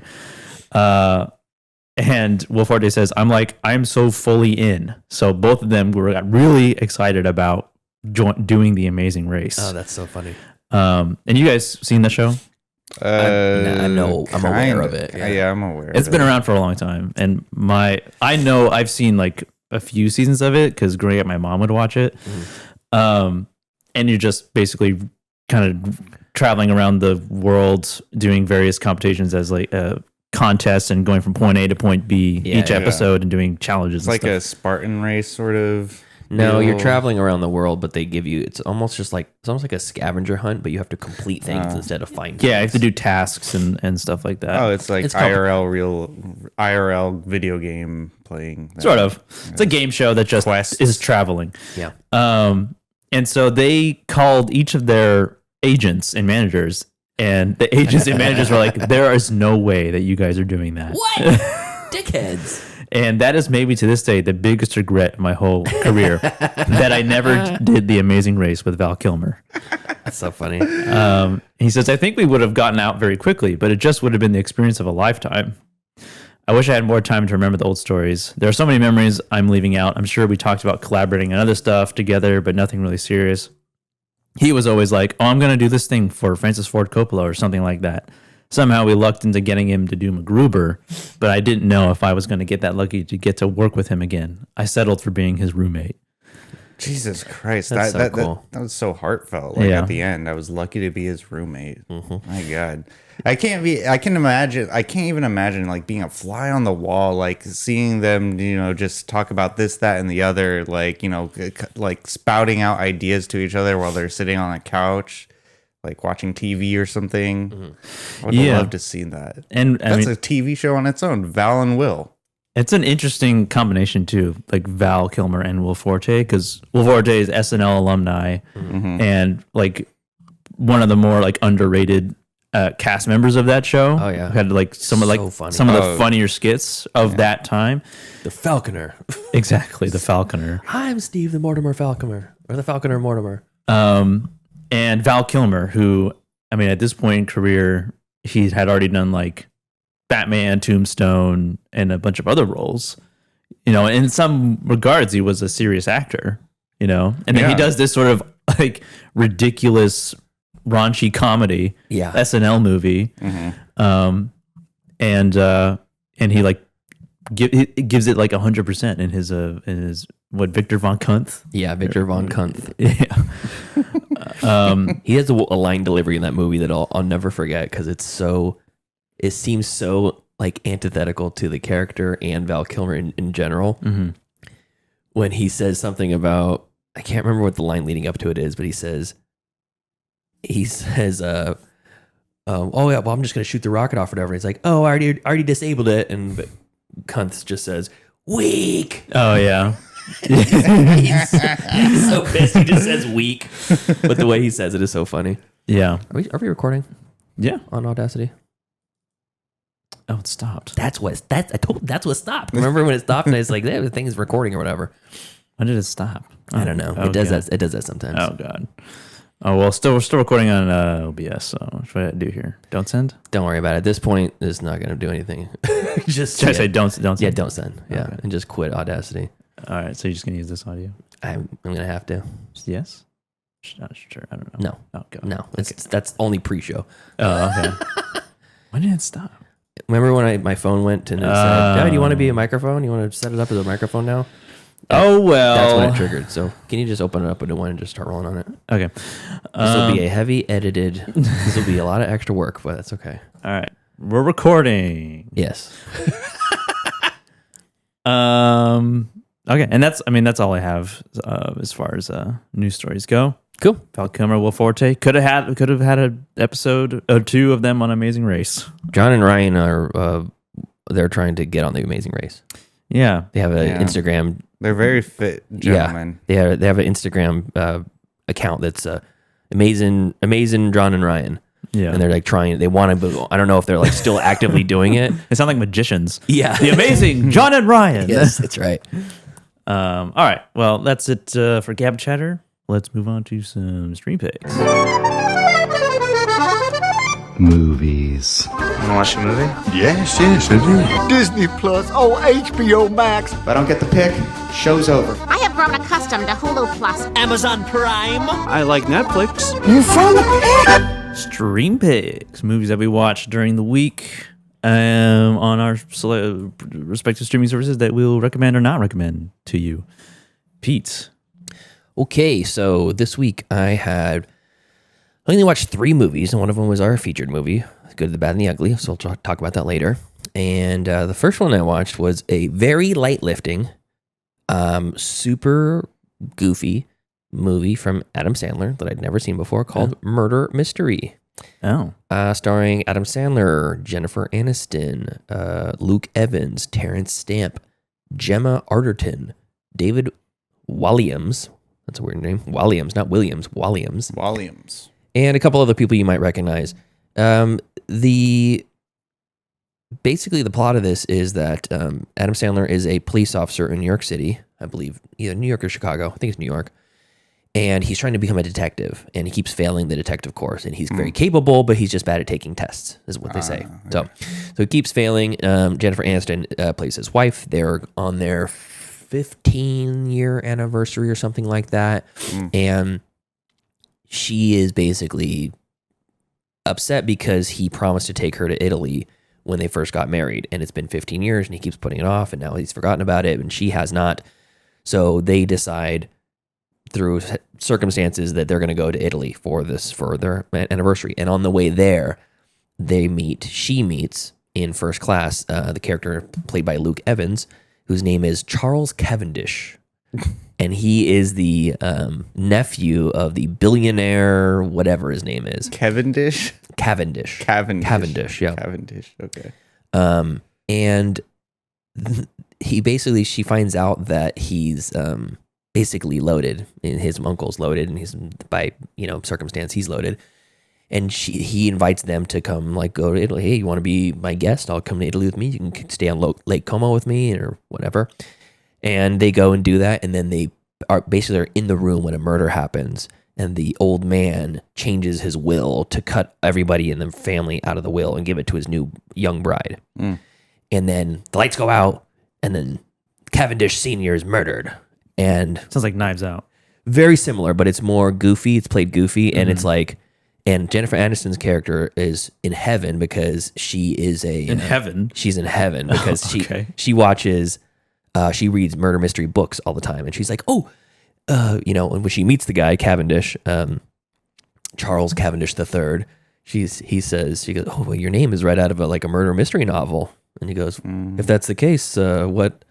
And Will Forte says, I'm so fully in. So both of them got really excited about doing The Amazing Race. Oh, that's so funny. And you guys seen the show? I know. I'm aware of it. Yeah, I'm aware. It's been around for a long time. And I know I've seen like a few seasons of it because growing up, my mom would watch it. And you're just basically kind of traveling around the world doing various competitions as like contests and going from point A to point B each episode and doing challenges. It's like a Spartan race sort of. No, you're traveling around the world, but they give you it's almost like a scavenger hunt, but you have to complete things instead of find things. Yeah, you have to do tasks and stuff like that. Oh, it's like IRL video game playing. Sort of. It's a game show that just is traveling. Yeah. And so they called each of their agents and managers, and the agents and managers were like, there is no way that you guys are doing that. What? Dickheads. And that is maybe to this day the biggest regret of my whole career that I never did The Amazing Race with Val Kilmer. That's so funny. He says, I think we would have gotten out very quickly, but it just would have been the experience of a lifetime. I wish I had more time to remember the old stories. There are so many memories I'm leaving out. I'm sure we talked about collaborating on other stuff together, but nothing really serious. He was always like, I'm going to do this thing for Francis Ford Coppola or something like that. Somehow we lucked into getting him to do MacGruber, but I didn't know if I was going to get that lucky to get to work with him again. I settled for being his roommate. Jesus Christ. That's so cool. That was so heartfelt. Like at the end, I was lucky to be his roommate. My God. I can't even imagine like being a fly on the wall, like seeing them, just talk about this, that, and the other, like, like spouting out ideas to each other while they're sitting on a couch, like watching TV or something. I would love to see that. And that's a TV show on its own, Val and Will. It's an interesting combination too, like Val Kilmer and Will Forte, because Will Forte is SNL alumni and like one of the more like underrated cast members of that show. Oh yeah, had like some of the funnier skits of that time. The Falconer, exactly, the Falconer. I'm Steve the Mortimer Falconer, or the Falconer Mortimer. And Val Kilmer, who at this point in career, he had already done like Batman, Tombstone, and a bunch of other roles. In some regards, he was a serious actor. And then he does this sort of like ridiculous raunchy comedy, SNL movie, and he like gives it like 100% in his Victor Von Kuntz. Yeah, Victor Von Kuntz. Yeah. He has a line delivery in that movie that I'll never forget because it seems so like antithetical to the character and Val Kilmer in general. Mm-hmm. When he says something about, I can't remember what the line leading up to it is, but he says, oh yeah, well I'm just gonna shoot the rocket off or whatever. He's like, oh, I already disabled it, and Kuntz just says, weak. Oh yeah. he's so pissed. He just says weak, but the way he says it is so funny. Yeah. Are we recording? Yeah. On Audacity. Oh, it stopped. That's what stopped. Remember when it stopped and it's like, the thing is recording or whatever. When did it stop? I don't know. It does that. It does that sometimes. Oh god. Oh well, we're still recording on OBS. So what do I do here? Don't send. Don't worry about it. At this point, it's not going to do anything. Should I say don't send? Yeah, don't send. Yeah, Okay. and just quit Audacity. All right. So you're just gonna use this audio? I'm going to have to. Yes. Sure. I don't know. No. Oh god. No. That's only pre-show. Oh okay. When did it stop? Remember when my phone went and it said, do you want to be a microphone? You want to set it up as a microphone now? Oh, well. That's when it triggered. So can you just open it up a new one and just start rolling on it? Okay. This will be a heavy edited. This will be a lot of extra work, but that's okay. All right. We're recording. Yes. Okay. And that's all I have as far as news stories go. Cool. Val Kilmer, Will Forte could have had an episode or two of them on Amazing Race. John and Ryan are they're trying to get on the Amazing Race. Yeah. They have an Instagram. They're very fit gentlemen. Yeah. They have an Instagram account that's amazing John and Ryan. Yeah. And they're like they want to, I don't know if they're like still actively doing it. They sound like magicians. Yeah. The amazing John and Ryan. Yes, that's right. All right. Well, that's it for Gab Chatter. Let's move on to some stream picks. Movies. Wanna watch a movie? Yes, I do. Disney Plus, HBO Max. If I don't get the pick, show's over. I have grown accustomed to Hulu Plus. Amazon Prime. I like Netflix. You found the Stream picks. Movies that we watched during the week on our respective streaming services that we'll recommend or not recommend to you. Pete. Okay, so this week I only watched 3 movies, and one of them was our featured movie, Good, the Bad, and the Ugly, so we'll talk about that later. And the first one I watched was a very light-lifting, super goofy movie from Adam Sandler that I'd never seen before called Murder Mystery. Oh. Starring Adam Sandler, Jennifer Aniston, Luke Evans, Terrence Stamp, Gemma Arterton, David Walliams. That's a weird name. Walliams, not Williams. Walliams. And a couple other people you might recognize. Basically the plot of this is that Adam Sandler is a police officer in New York City, I believe, either New York or Chicago. I think it's New York. And he's trying to become a detective, and he keeps failing the detective course. And he's very capable, but he's just bad at taking tests, is what they say. Okay. So he keeps failing. Jennifer Aniston plays his wife. They're on their 15-year anniversary or something like that. And she is basically upset because he promised to take her to Italy when they first got married. And it's been 15 years, and he keeps putting it off, and now he's forgotten about it, and she has not. So they decide through circumstances that they're going to go to Italy for their anniversary. And on the way there, she meets in first class, the character played by Luke Evans, whose name is Charles Cavendish. And he is the nephew of the billionaire, whatever his name is. Cavendish, yeah. Cavendish, okay. And she finds out that he's basically loaded, and his uncle's loaded, and he's by circumstance he's loaded, and he invites them to come go to Italy. Hey, you want to be my guest? I'll come to Italy with me. You can stay on Lake Como with me or whatever. And they go and do that, and then they are basically in the room when a murder happens, and the old man changes his will to cut everybody in the family out of the will and give it to his new young bride. And then the lights go out, and then Cavendish Sr. is murdered. And sounds like Knives Out. Very similar, but it's more goofy. It's played goofy, and it's And Jennifer Aniston's character is in heaven because she is heaven. She's in heaven because she watches, she reads murder mystery books all the time, and she's like, and when she meets the guy Cavendish, Charles Cavendish III, she goes, oh, well, your name is right out of a murder mystery novel, and he goes, if that's the case, what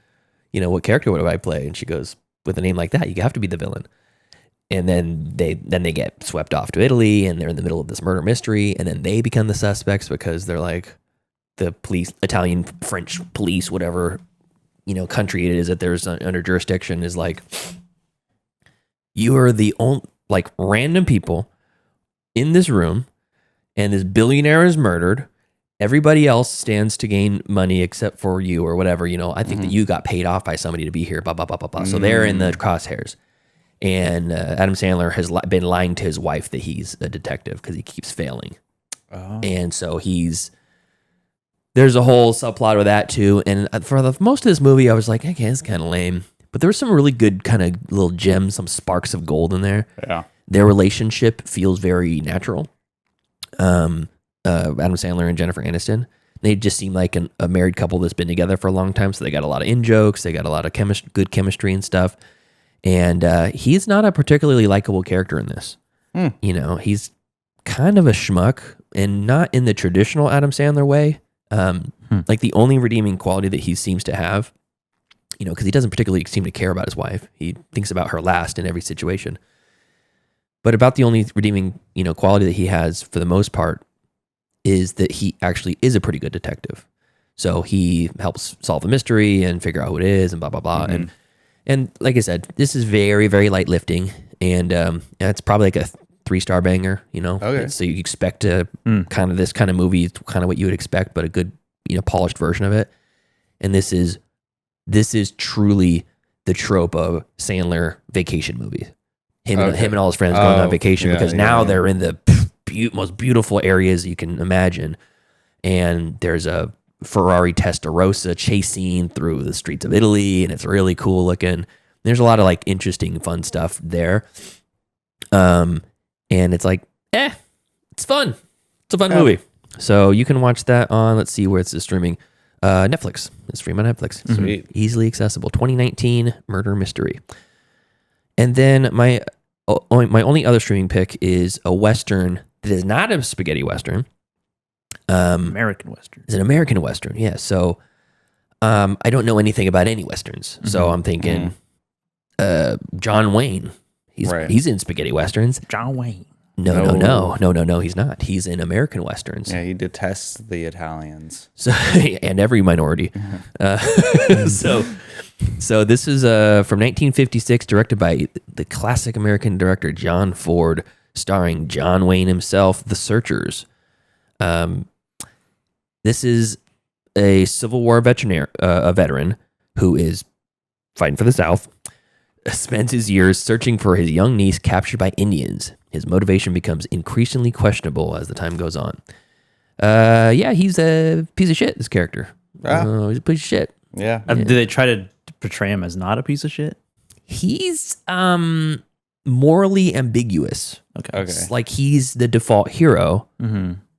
character would I play? And she goes, with a name like that, you have to be the villain. And then they get swept off to Italy, and they're in the middle of this murder mystery, and then they become the suspects because they're like the police, Italian, French police, whatever country it is that there's under jurisdiction is like, you are the only random people in this room, and this billionaire is murdered. Everybody else stands to gain money except for you or whatever. I think that you got paid off by somebody to be here. Blah blah blah blah blah. So they're in the crosshairs. And Adam Sandler has been lying to his wife that he's a detective because he keeps failing. Oh. And so there's a whole subplot with that too. And for most of this movie, I was like, okay, it's kind of lame. But there was some really good kind of little gems, some sparks of gold in there. Yeah. Their relationship feels very natural. Adam Sandler and Jennifer Aniston. They just seem like a married couple that's been together for a long time. So they got a lot of in-jokes. They got a lot of good chemistry and stuff. And he's not a particularly likable character in this. He's kind of a schmuck and not in the traditional Adam Sandler way. Like the only redeeming quality that he seems to have, because he doesn't particularly seem to care about his wife. He thinks about her last in every situation. But about the only redeeming, quality that he has for the most part is that he actually is a pretty good detective. So he helps solve the mystery and figure out who it is and blah, blah, blah. Mm-hmm. And like I said, this is very, very light lifting, and it's probably like a 3-star banger, Okay. So you expect kind of this kind of movie, kind of what you would expect, but a good, polished version of it. And this is truly the trope of Sandler vacation movies. Him and all his friends going on vacation because now they're in the most beautiful areas you can imagine, and there's a Ferrari Testarossa chase scene through the streets of Italy, and it's really cool looking. There's a lot of interesting, fun stuff there. And it's it's fun. It's a fun movie. So you can watch that on, let's see where it's streaming. Netflix. It's streaming on Netflix. Sweet. Easily accessible. 2019 murder mystery. And then my only other streaming pick is a Western that is not a spaghetti Western. American Western. It's an American Western, yeah. So I don't know anything about any Westerns. So I'm thinking John Wayne. He's in spaghetti Westerns. John Wayne. No, he's not. He's in American Westerns. Yeah, he detests the Italians. So and every minority. So this is from 1956, directed by the classic American director John Ford, starring John Wayne himself, The Searchers. This is a Civil War veteran who is fighting for the South, spends his years searching for his young niece captured by Indians. His motivation becomes increasingly questionable as the time goes on. He's a piece of shit, this character. He's a piece of shit. Yeah. Do they try to portray him as not a piece of shit? He's morally ambiguous. Okay. It's like he's the default hero,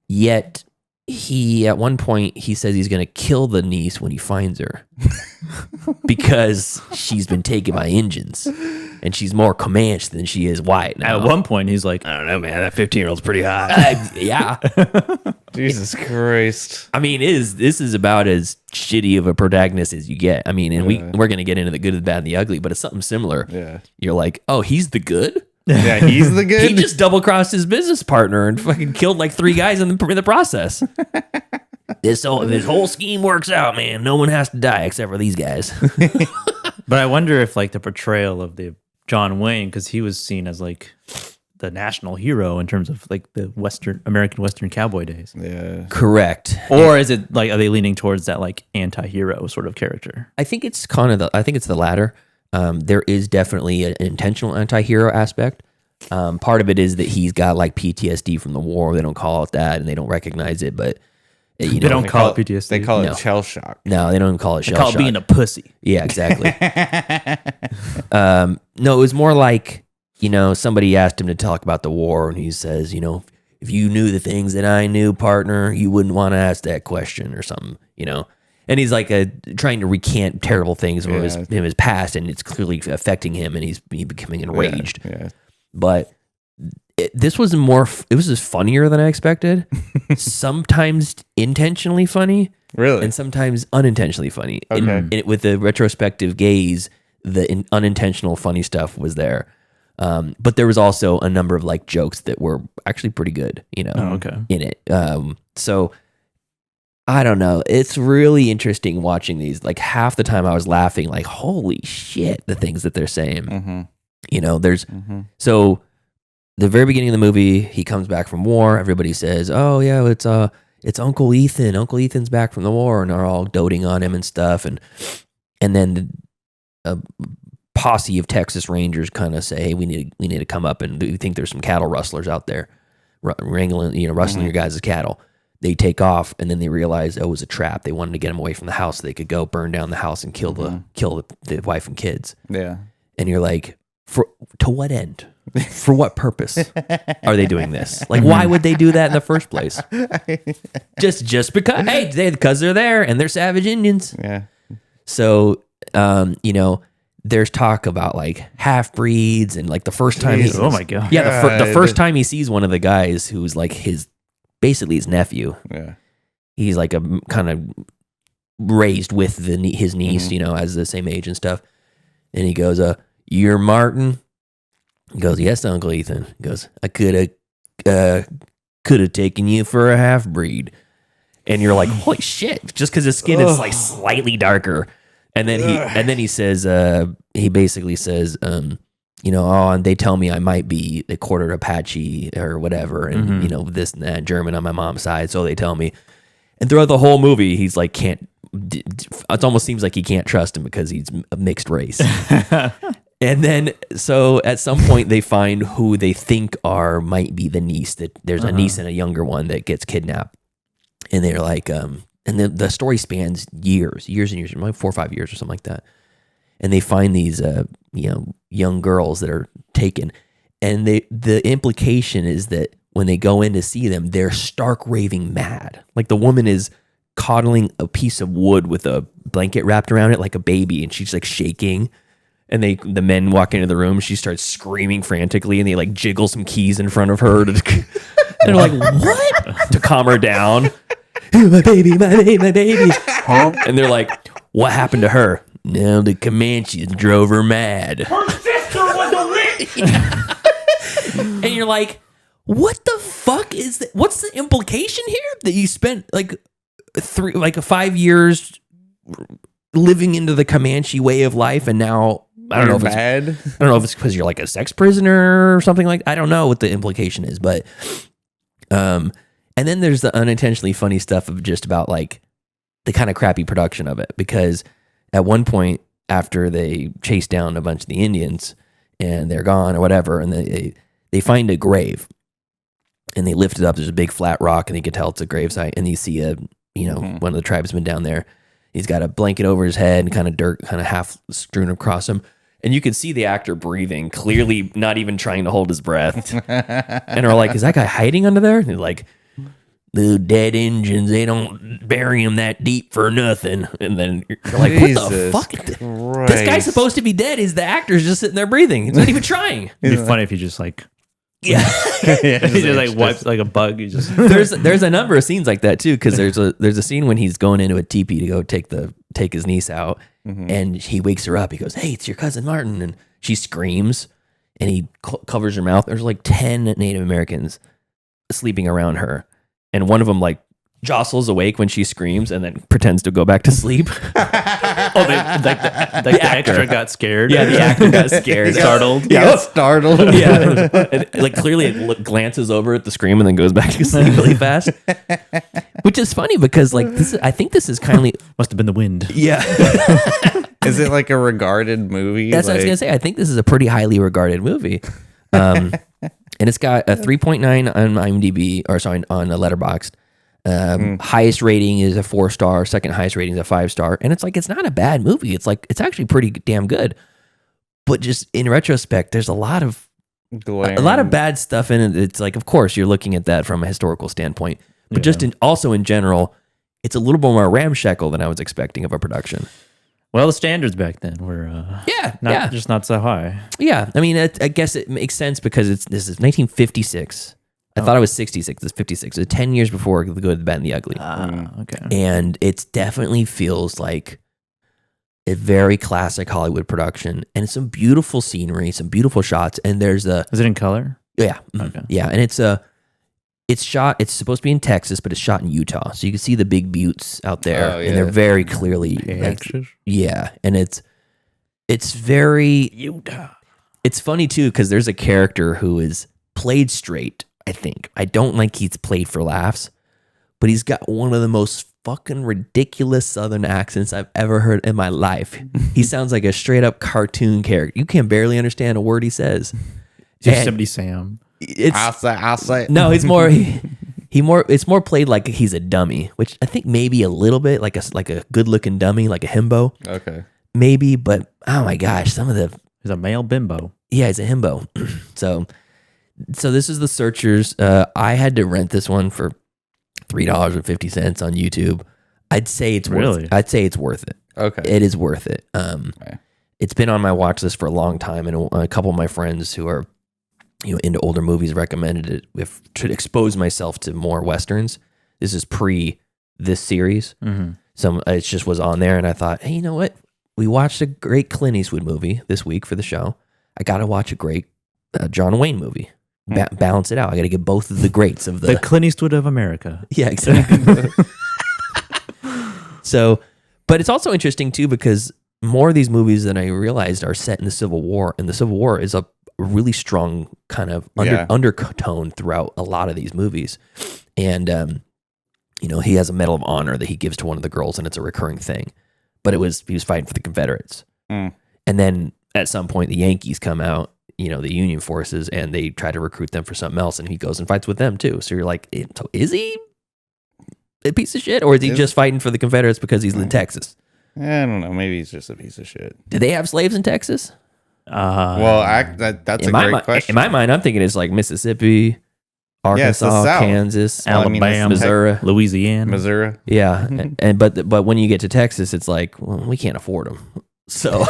yet he, at one point, he says he's going to kill the niece when he finds her because she's been taken by Indians and she's more Comanche than she is white. Now. At one point, he's like, I don't know, man, that 15-year-old's pretty hot. Yeah. Jesus Christ. I mean, this is about as shitty of a protagonist as you get. I mean, and we're going to get into the good, the bad, and the ugly, but it's something similar. Yeah. You're like, oh, he's the good? Yeah, he's the good. He just double-crossed his business partner and fucking killed like 3 guys in the process. This whole scheme works out, man. No one has to die except for these guys. But I wonder if the portrayal of the John Wayne, because he was seen as the national hero in terms of the American Western cowboy days. Yeah. Correct. Or is it are they leaning towards that anti-hero sort of character? I think it's the latter. There is definitely an intentional anti-hero aspect. Part of it is that he's got PTSD from the war. They don't call it that, and they don't recognize it. But they don't call it PTSD. They call it shell shock. No, they don't call it shell shock. They call it being a pussy. Yeah, exactly. No, it was more like somebody asked him to talk about the war, and he says, if you knew the things that I knew, partner, you wouldn't want to ask that question or something, you know. And he's like trying to recant terrible things from his past, and it's clearly affecting him, and he's becoming enraged. Yeah. But this was it was just funnier than I expected. Sometimes intentionally funny, Really? and sometimes unintentionally funny. Okay. And with the retrospective gaze, the unintentional funny stuff was there. But there was also a number of like jokes that were actually pretty good, you know, in it. So I don't know. It's really interesting watching these. Like half the time I was laughing, like, holy shit, the things that they're saying. You know, there's so the very beginning of the movie, he comes back from war. Everybody says, "Oh yeah, it's Uncle Ethan. Uncle Ethan's back from the war," and they're all doting on him and stuff. And then a posse of Texas Rangers kind of say, "Hey, we need to come up, and we think there's some cattle rustlers out there, wrangling, rustling your guys' cattle." They take off, and then they realize it was a trap. They wanted to get him away from the house so they could go burn down the house and kill the wife and kids. Yeah. And you're like, to what end? For what purpose are they doing this? Like, why would they do that in the first place? Just because? Hey, because they're there and they're savage Indians. Yeah. So, there's talk about like half breeds, and like the first time oh my god, yeah, the first time he sees one of the guys who's like basically his nephew. Yeah. He's like a kind of raised with his niece, as the same age and stuff. And he goes, "You're Martin?" He goes, "Yes, Uncle Ethan." He goes, "I could have taken you for a half breed." And you're like, "Holy shit!" Just because his skin is like slightly darker. And then he says, he basically says, and they tell me I might be a quarter Apache or whatever, and this and that, German on my mom's side, so they tell me. And throughout the whole movie, he's like, it almost seems like he can't trust him because he's a mixed race. And then, so at some point, they find who they think might be the niece. That there's a niece and a younger one that gets kidnapped, and they're like, and the story spans years and years, like 4 or 5 years or something like that. And they find these, young girls that are taken, and the implication is that when they go in to see them, they're stark raving mad. Like the woman is coddling a piece of wood with a blanket wrapped around it like a baby, and she's like shaking. And the men walk into the room. She starts screaming frantically, and they like jiggle some keys in front of her. And they're like, "What?" to calm her down. My baby, my baby, my baby. And they're like, "What happened to her?" "No, the Comanches drove her mad. Her sister was a witch." And you're like, what the fuck is that? What's the implication here? That you spent like 5 years living into the Comanche way of life, and now I don't know if it's because you're like a sex prisoner or something like that. I don't know what the implication is, but and then there's the unintentionally funny stuff of just about like the kind of crappy production of it, because at one point after they chase down a bunch of the Indians and they're gone or whatever, and they find a grave and they lift it up. There's a big flat rock, and you can tell it's a gravesite, and you see one of the tribesmen down there. He's got a blanket over his head and kind of dirt kind of half strewn across him. And you can see the actor breathing, clearly not even trying to hold his breath. And are like, "Is that guy hiding under there?" And they're like, "The dead Injuns, they don't bury him that deep for nothing." And then you're like, what the fuck? Christ. This guy's supposed to be dead. The actor's just sitting there breathing. He's not even trying. It'd be funny if you just like... Yeah. He just like wipes like a bug. You just there's a number of scenes like that too, because there's a scene when he's going into a teepee to go take his niece out, and he wakes her up. He goes, "Hey, it's your cousin Martin," and she screams, and he covers her mouth. There's like 10 Native Americans sleeping around her, and one of them like jostles awake when she screams and then pretends to go back to sleep. The actor got scared. Yeah, the actor got scared. Startled. He got startled. Yeah. And, like clearly it glances over at the scream and then goes back to sleep really fast. Which is funny because like I think this is kindly must have been the wind. Yeah. Is it like a regarded movie? That's what I was gonna say. I think this is a pretty highly regarded movie. And it's got a 3.9 on IMDb, on a Letterboxd. Highest rating is a 4-star, second highest rating is a 5-star, and it's not a bad movie. It's actually pretty damn good. But just in retrospect, there's a lot of a lot of bad stuff in it. It's like, of course, you're looking at that from a historical standpoint, but just also in general, it's a little bit more ramshackle than I was expecting of a production. Well, the standards back then were just not so high. Yeah, I mean, I guess it makes sense because this is 1956. I thought it was 66. It's 56. It's 10 years before The Good, the Bad, and the Ugly. Okay. And it definitely feels like a very classic Hollywood production, and some beautiful scenery, some beautiful shots. And there's a... Is it in color? Yeah. Okay. Yeah, and it's shot, it's supposed to be in Texas, but it's shot in Utah. So you can see the big buttes out there, and they're very clearly... Texas? Yeah, and it's very... Utah. It's funny, too, because there's a character who is played straight, I think. I don't like he's played for laughs, but he's got one of the most fucking ridiculous Southern accents I've ever heard in my life. He sounds like a straight up cartoon character. You can barely understand a word he says. Yosemite Sam. I'll say. No, it's more it's more played like he's a dummy, which I think maybe a little bit like a good looking dummy, like a himbo. Okay. Maybe, but oh my gosh, He's a male bimbo. Yeah, he's a himbo. So this is The Searchers. I had to rent this one for $3.50 on YouTube. I'd say it's worth it. Okay. It is worth it. Okay. It's been on my watch list for a long time, and a couple of my friends who are into older movies recommended it to expose myself to more Westerns. This is pre this series. Mm-hmm. So it just was on there, and I thought, hey, you know what? We watched a great Clint Eastwood movie this week for the show. I got to watch a great John Wayne movie. Balance it out. I got to get both of the greats of the Clint Eastwood of America. Yeah, exactly. So, but it's also interesting too because more of these movies than I realized are set in the Civil War, and the Civil War is a really strong kind of undertone throughout a lot of these movies. And he has a Medal of Honor that he gives to one of the girls, and it's a recurring thing. But he was fighting for the Confederates, and then at some point the Yankees come out. The Union forces, and they try to recruit them for something else, and he goes and fights with them too. So you're like, so is he a piece of shit, or is he just fighting for the Confederates because he's in Texas? I don't know. Maybe he's just a piece of shit. Did they have slaves in Texas? That's a great question. In my mind, I'm thinking it's like Mississippi, Arkansas, Kansas, Alabama, Missouri, Louisiana, Missouri. Yeah, but when you get to Texas, it's like, well, we can't afford them, so.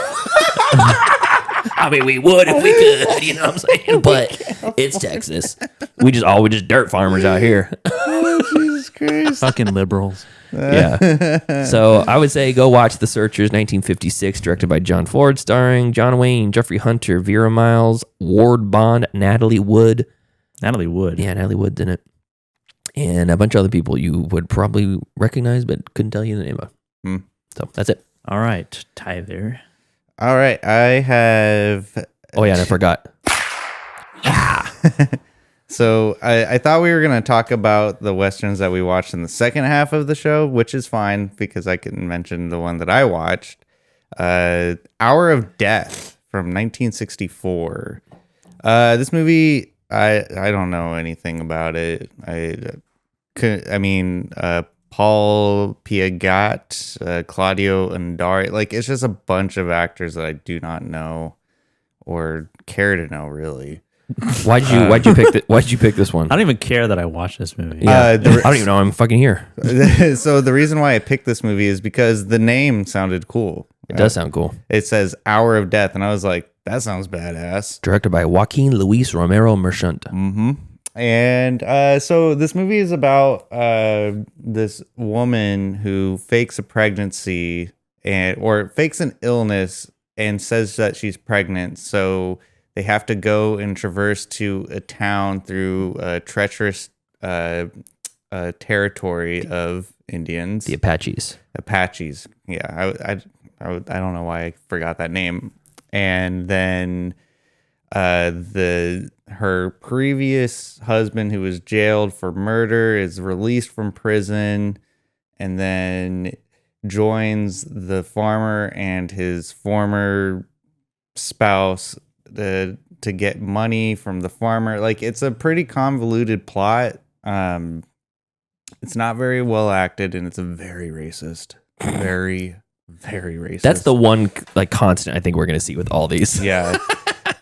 I mean, we would if we could, you know what I'm saying? But it's Texas. We just dirt farmers out here. Oh, Jesus Christ. Fucking liberals. Yeah. So I would say go watch The Searchers, 1956, directed by John Ford, starring John Wayne, Jeffrey Hunter, Vera Miles, Ward Bond, Natalie Wood. Natalie Wood. Yeah, Natalie Wood's in it. And a bunch of other people you would probably recognize, but couldn't tell you the name of. So that's it. All right, Tyler. All right, I have... Oh, yeah, and I forgot. So I thought we were going to talk about the Westerns that we watched in the second half of the show, which is fine because I can mention the one that I watched. Hour of Death from 1964. This movie, I don't know anything about it. Paul Piagat, Claudio Undari. Like, it's just a bunch of actors that I do not know or care to know, really. Why'd you pick this one? I don't even care that I watched this movie. Yeah. I don't even know I'm fucking here. So the reason why I picked this movie is because the name sounded cool. It does sound cool. It says Hour of Death, and I was like, that sounds badass. Directed by Joaquin Luis Romero Merchant. Mm-hmm. And so this movie is about this woman who fakes a pregnancy or fakes an illness and says that she's pregnant. So they have to go and traverse to a town through a treacherous territory of Indians. The Apaches. Yeah, I don't know why I forgot that name. And then her previous husband, who was jailed for murder, is released from prison and then joins the farmer and his former spouse to get money from the farmer. Like, it's a pretty convoluted plot. It's not very well acted, and it's a very racist. Very, very racist. That's the one like constant I think we're gonna see with all these. Yeah.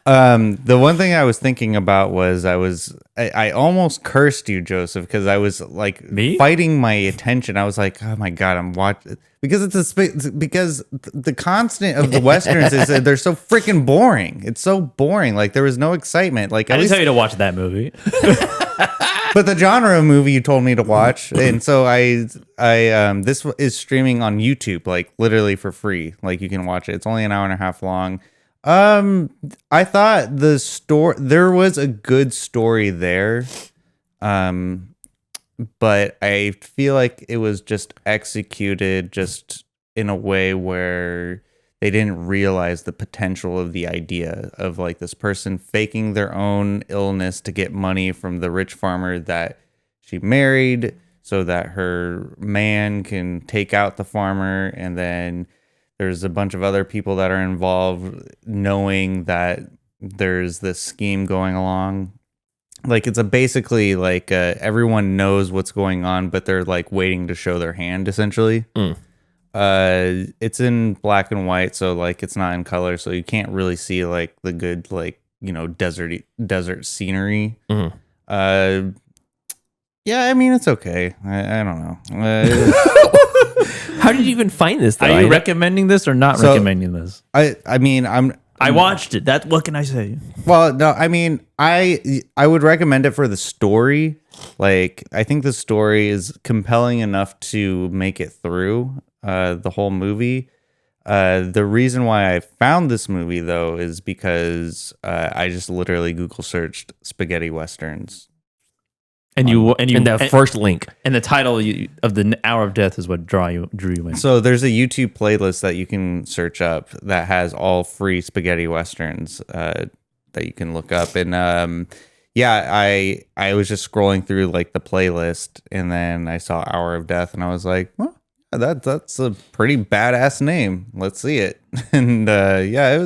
The one thing I was thinking about was I almost cursed you, Joseph, because I was like fighting my attention. I was like, oh my God, I'm watching because because the constant of the Westerns is that they're so freaking boring. It's so boring. Like there was no excitement. Like I didn't tell you to watch that movie. But the genre of movie you told me to watch, and so I this is streaming on YouTube, like literally for free. Like you can watch it. It's only an hour and a half long. I thought there was a good story there, but I feel like it was just executed just in a way where they didn't realize the potential of the idea of like this person faking their own illness to get money from the rich farmer that she married so that her man can take out the farmer. And then there's a bunch of other people that are involved knowing that there's this scheme going along. Like it's basically like everyone knows what's going on, but they're like waiting to show their hand essentially. It's in black and white, so like it's not in color, so you can't really see like the good like desert scenery. Yeah, I mean it's okay. I don't know. How did you even find this? Are you recommending this or not recommending this? I mean I watched it. What can I say? Well, no, I mean I would recommend it for the story. Like I think the story is compelling enough to make it through the whole movie. The reason why I found this movie though is because I just literally Google searched spaghetti westerns, and that first link and the title of the Hour of Death is what drew you in. So there's a YouTube playlist that you can search up that has all free spaghetti westerns that you can look up, and yeah, I was just scrolling through like the playlist, and then I saw Hour of Death, and I was like, well, that's a pretty badass name. Let's see it. And yeah,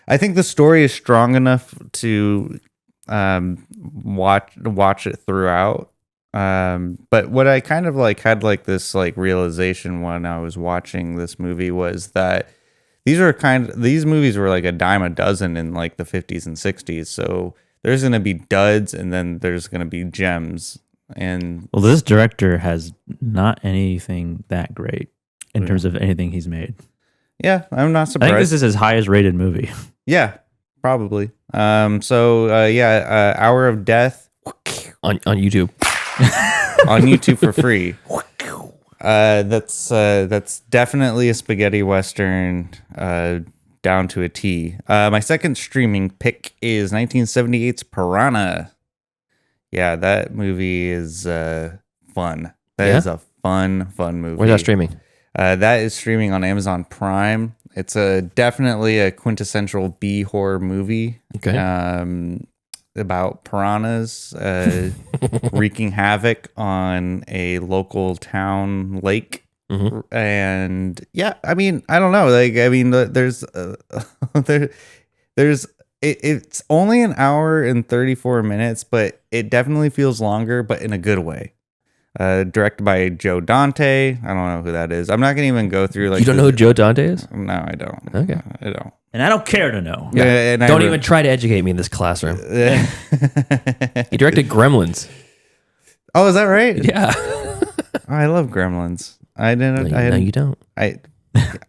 I think the story is strong enough to watch it throughout. But what I kind of like had like this like realization when I was watching this movie was that these movies were like a dime a dozen in like the 50s and 60s. So there's going to be duds and then there's going to be gems. And well, this director has not anything that great in terms of anything he's made. Yeah, I'm not surprised. I think this is his highest rated movie. Yeah, probably. Hour of Death on YouTube. On YouTube for free. That's definitely a spaghetti western down to a T. My second streaming pick is 1978's Piranha. Yeah, that movie is fun. That is a fun movie. Where's that streaming? That is streaming on Amazon Prime. It's definitely a quintessential B horror movie. Okay. About piranhas wreaking havoc on a local town lake. Mm-hmm. And yeah, I mean, I don't know. Like, I mean, it's only an hour and 34 minutes, but it definitely feels longer, but in a good way. Directed by Joe Dante. I don't know who that is. I'm not gonna even go through like. You don't know who Joe Dante is? No, I don't. Okay, I don't. And I don't care to know. Yeah, and don't even try to educate me in this classroom. He directed Gremlins. Oh, is that right? Yeah. I love Gremlins. I didn't. No, you don't. And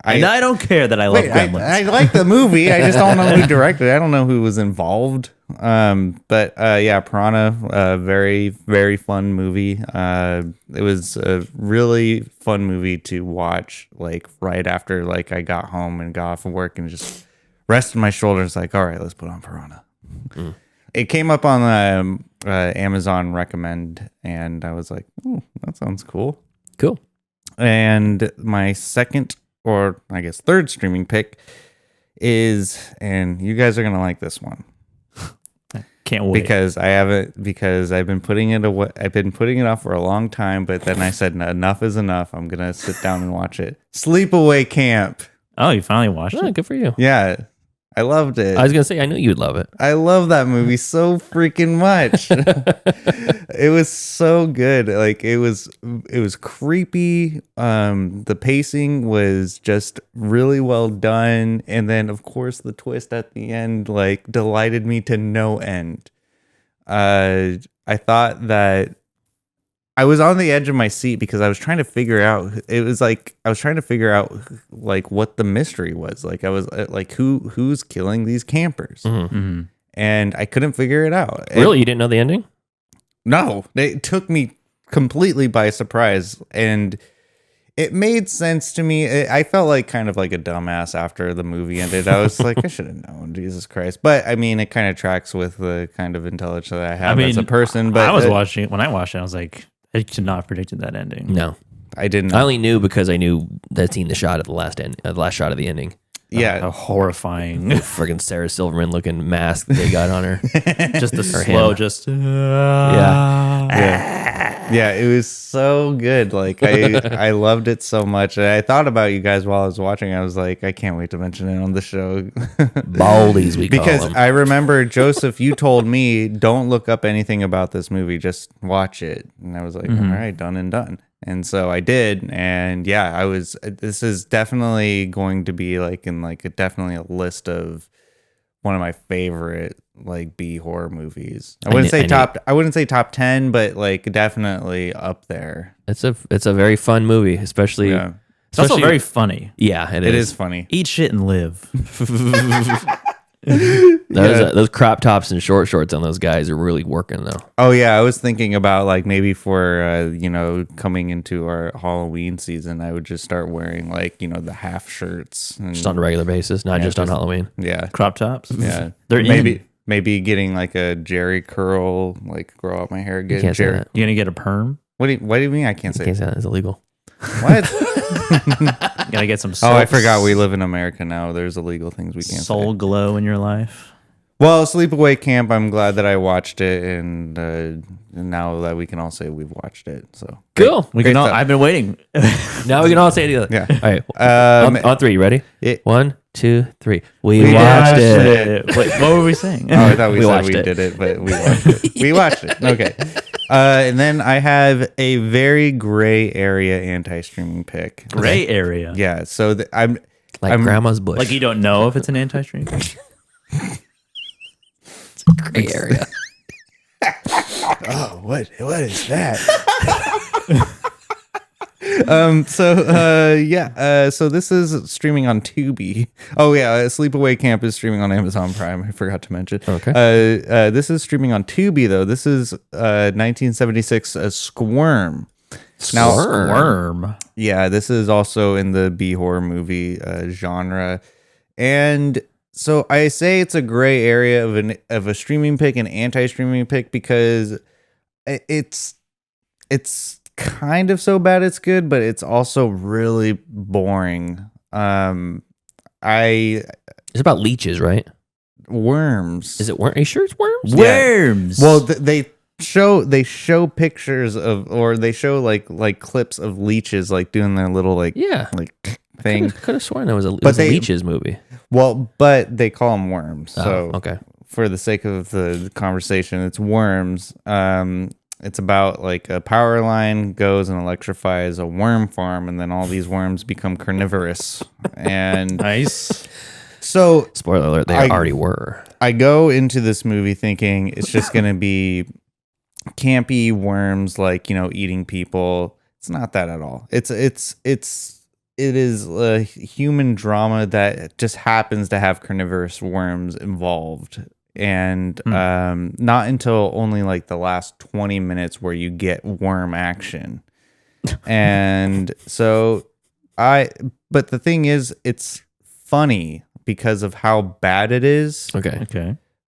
I don't care that I love Gremlins. I like the movie. I just don't know who directed it. I don't know who was involved. But yeah, Piranha, very, very fun movie. It was a really fun movie to watch, like right after like I got home and got off of work and just rested my shoulders like, all right, let's put on Piranha. Mm. It came up on Amazon recommend and I was like, oh, that sounds cool. Cool. And my second, or I guess third streaming pick is, and you guys are going to like this one. Can't wait. Because I've been putting it away. I've been putting it off for a long time, but then I said enough is enough. I'm going to sit down and watch it. Sleepaway Camp. Oh, you finally watched it? Good for you. Yeah. I loved it. I was gonna say I knew you'd love it. I love that movie so freaking much. It was so good. Like it was creepy. The pacing was just really well done, and then of course the twist at the end like delighted me to no end. I thought that I was on the edge of my seat because I was trying to figure out. It was like I was trying to figure out like what the mystery was. Like I was like who's killing these campers, and I couldn't figure it out. Really, you didn't know the ending? No, it took me completely by surprise, and it made sense to me. I felt like kind of like a dumbass after the movie ended. I was like, I should have known, Jesus Christ. But I mean, it kind of tracks with the kind of intelligence that I have as a person. But I was watching it when I watched it. I was like, I could not have predicted that ending. No, I didn't. I only knew because I knew that scene, the shot at the last end, the last shot of the ending. Yeah, a horrifying, friggin' Sarah Silverman looking mask that they got on her. Just the slow, just yeah. It was so good. Like I loved it so much. And I thought about you guys while I was watching. I was like, I can't wait to mention it on the show. Baldies, we call because them. I remember Joseph, you told me don't look up anything about this movie, just watch it. And I was like, all right, done and done. And so I did, and yeah, this is definitely going to be like in like definitely a list of one of my favorite like B horror movies. I wouldn't say top 10, but like definitely up there. It's a very fun movie, especially. Yeah. It's also very funny. Yeah, it is funny. Eat shit and live. Those crop tops and short shorts on those guys are really working though. Oh yeah, I was thinking about like maybe for coming into our Halloween season, I would just start wearing like the half shirts just on a regular basis, not just on Halloween. Yeah, crop tops. Yeah, they're maybe getting like a Jerry curl, like grow out my hair again. You can't say that. You gonna get a perm? What do you mean? I can't say that. It's illegal. What? Gotta get some. Oh, I forgot we live in America now. There's illegal things we can't soul say. glow in your life. Well, Sleepaway Camp, I'm glad that I watched it, and now that we can all say we've watched it. So cool. We can all. I've been waiting. Now we can all say it together. Yeah. All right. On three. You ready? 1, 2, 3. We watched it. Wait, what were we saying? Oh, I thought we said we did it, but we watched it. We watched it. Okay. And then I have a very gray area anti-streaming pick. Gray area? Yeah. So I'm grandma's bush. Like you don't know if it's an anti-stream? It's a gray area. Oh, what is that? So this is streaming on Tubi. Oh yeah, Sleepaway Camp is streaming on Amazon Prime. I forgot to mention. Okay. This is streaming on Tubi though. This is 1976 Squirm. Now, Squirm. Yeah, this is also in the B horror movie genre, and so I say it's a gray area of a streaming pick and anti-streaming pick because it's kind of so bad it's good, but it's also really boring. It's about leeches, right? Worms. Is it worm? Are you sure it's worms? Worms. Yeah. Well, they show pictures of, or they show like clips of leeches like doing their little like thing. Could have sworn it was a leeches movie. Well, but they call them worms. So okay. For the sake of the conversation, it's worms. It's about like a power line goes and electrifies a worm farm, and then all these worms become carnivorous. And nice. So, spoiler alert, they already were. I go into this movie thinking it's just going to be campy worms, like, eating people. It's not that at all. It is a human drama that just happens to have carnivorous worms involved. And not until only like the last 20 minutes where you get worm action. And so but the thing is, it's funny because of how bad it is. Okay.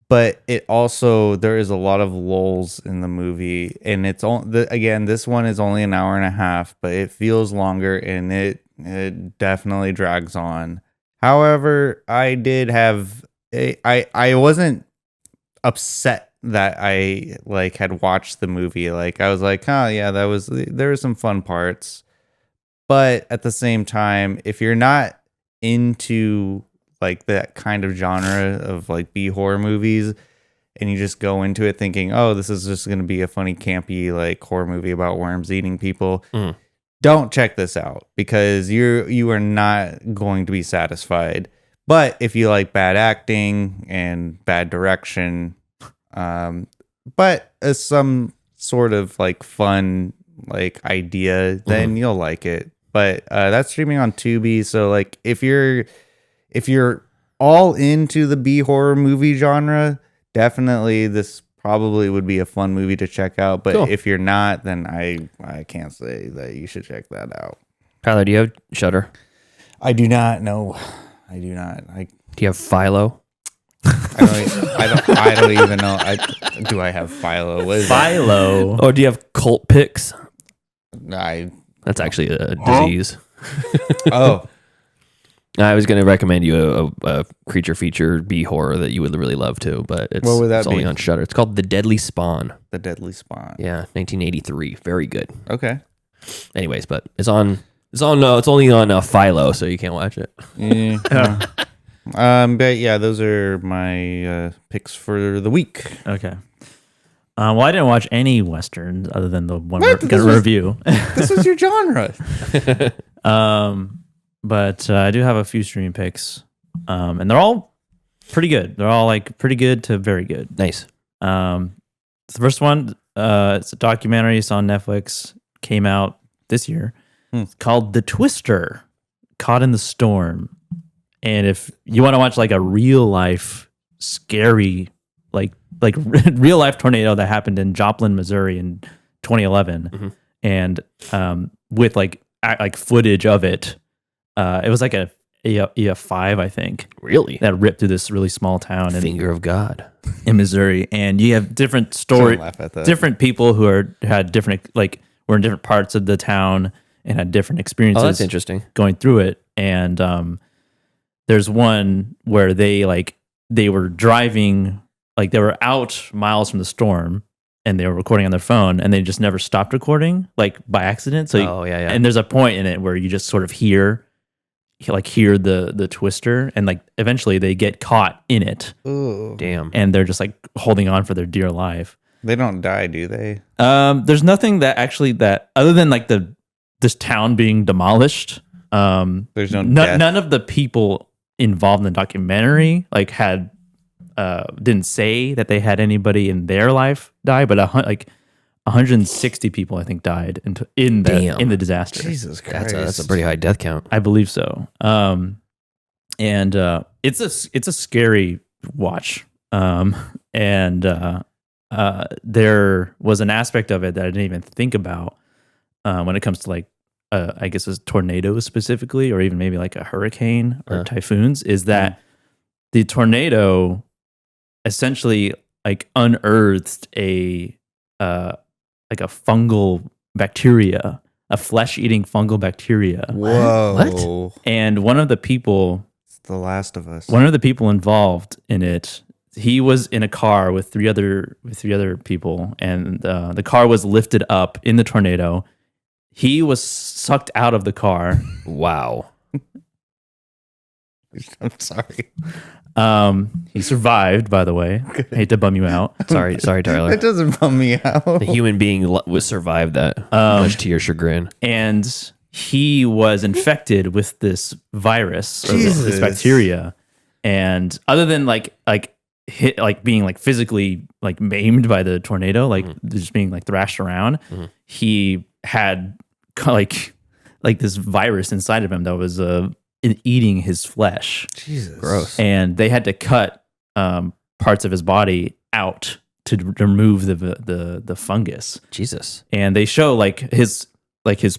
But it also, there is a lot of lulls in the movie, and it's again, this one is only an hour and a half, but it feels longer, and it definitely drags on. However, I did have I wasn't upset that I like had watched the movie. Like I was like, oh yeah, there were some fun parts. But at the same time, if you're not into like that kind of genre of like B horror movies, and you just go into it thinking, oh, this is just going to be a funny, campy like horror movie about worms eating people, don't check this out because you are not going to be satisfied. But if you like bad acting and bad direction, but as some sort of like fun like idea, then you'll like it. But that's streaming on Tubi, so like if you're all into the B horror movie genre, definitely this probably would be a fun movie to check out. But if you're not, then I can't say that you should check that out. Tyler, do you have Shudder? I do not. No, I do not. Do you have Philo? I don't even know. Do I have Philo? What is Philo. Or do you have Cult Picks? that? That's actually a disease. Oh. I was going to recommend you a creature feature B horror that you would really love too, but it's, what would that it's only be? on Shudder. It's called The Deadly Spawn. The Deadly Spawn. Yeah, 1983. Very good. Okay. Anyways, but it's only on Philo, so you can't watch it. Yeah. But yeah, those are my picks for the week. Okay. Well, I didn't watch any westerns other than the one we're going to review. This was your genre. But I do have a few streaming picks, and they're all pretty good. They're all like pretty good to very good. Nice. The first one, it's a documentary. It's on Netflix. Came out this year. It's called The Twister, Caught in the Storm. And if you want to watch like a real life scary, like real life tornado that happened in Joplin, Missouri in 2011, and with like footage of it. It was like a EF5, I think. Really? That ripped through this really small town. Finger of God. In Missouri. And you have different different people who were in different parts of the town and had different experiences. Oh, that's interesting. Going through it. And there's one where they were driving, like they were out miles from the storm and they were recording on their phone and they just never stopped recording, like by accident. So and there's a point in it where you just sort of hear the twister, and like eventually they get caught in it. Ooh. Damn. And they're just like holding on for their dear life. They don't die, do they? There's nothing that other than like this town being demolished. There's none of the people involved in the documentary didn't say that they had anybody in their life die, but 160 people I think died in the disaster. Jesus Christ, that's a pretty high death count. I believe so. And it's a scary watch. There was an aspect of it that I didn't even think about when it comes to like I guess it's tornadoes specifically, or even maybe like a hurricane or typhoons, is that the tornado essentially like unearthed a fungal bacteria, a flesh-eating fungal bacteria. Whoa. What? And one of the people, it's The Last of Us. One of the people involved in it, he was in a car with three other people, and the car was lifted up in the tornado. He was sucked out of the car. Wow. I'm sorry. He survived, by the way. I hate to bum you out. Sorry, Tyler. It doesn't bum me out. A human being was survived that, much to your chagrin. And he was infected with this virus, or this bacteria. And other than being like physically like maimed by the tornado, like just being like thrashed around, he had like this virus inside of him that was eating his flesh. Jesus, gross. And they had to cut parts of his body out to remove the fungus. Jesus. And they show his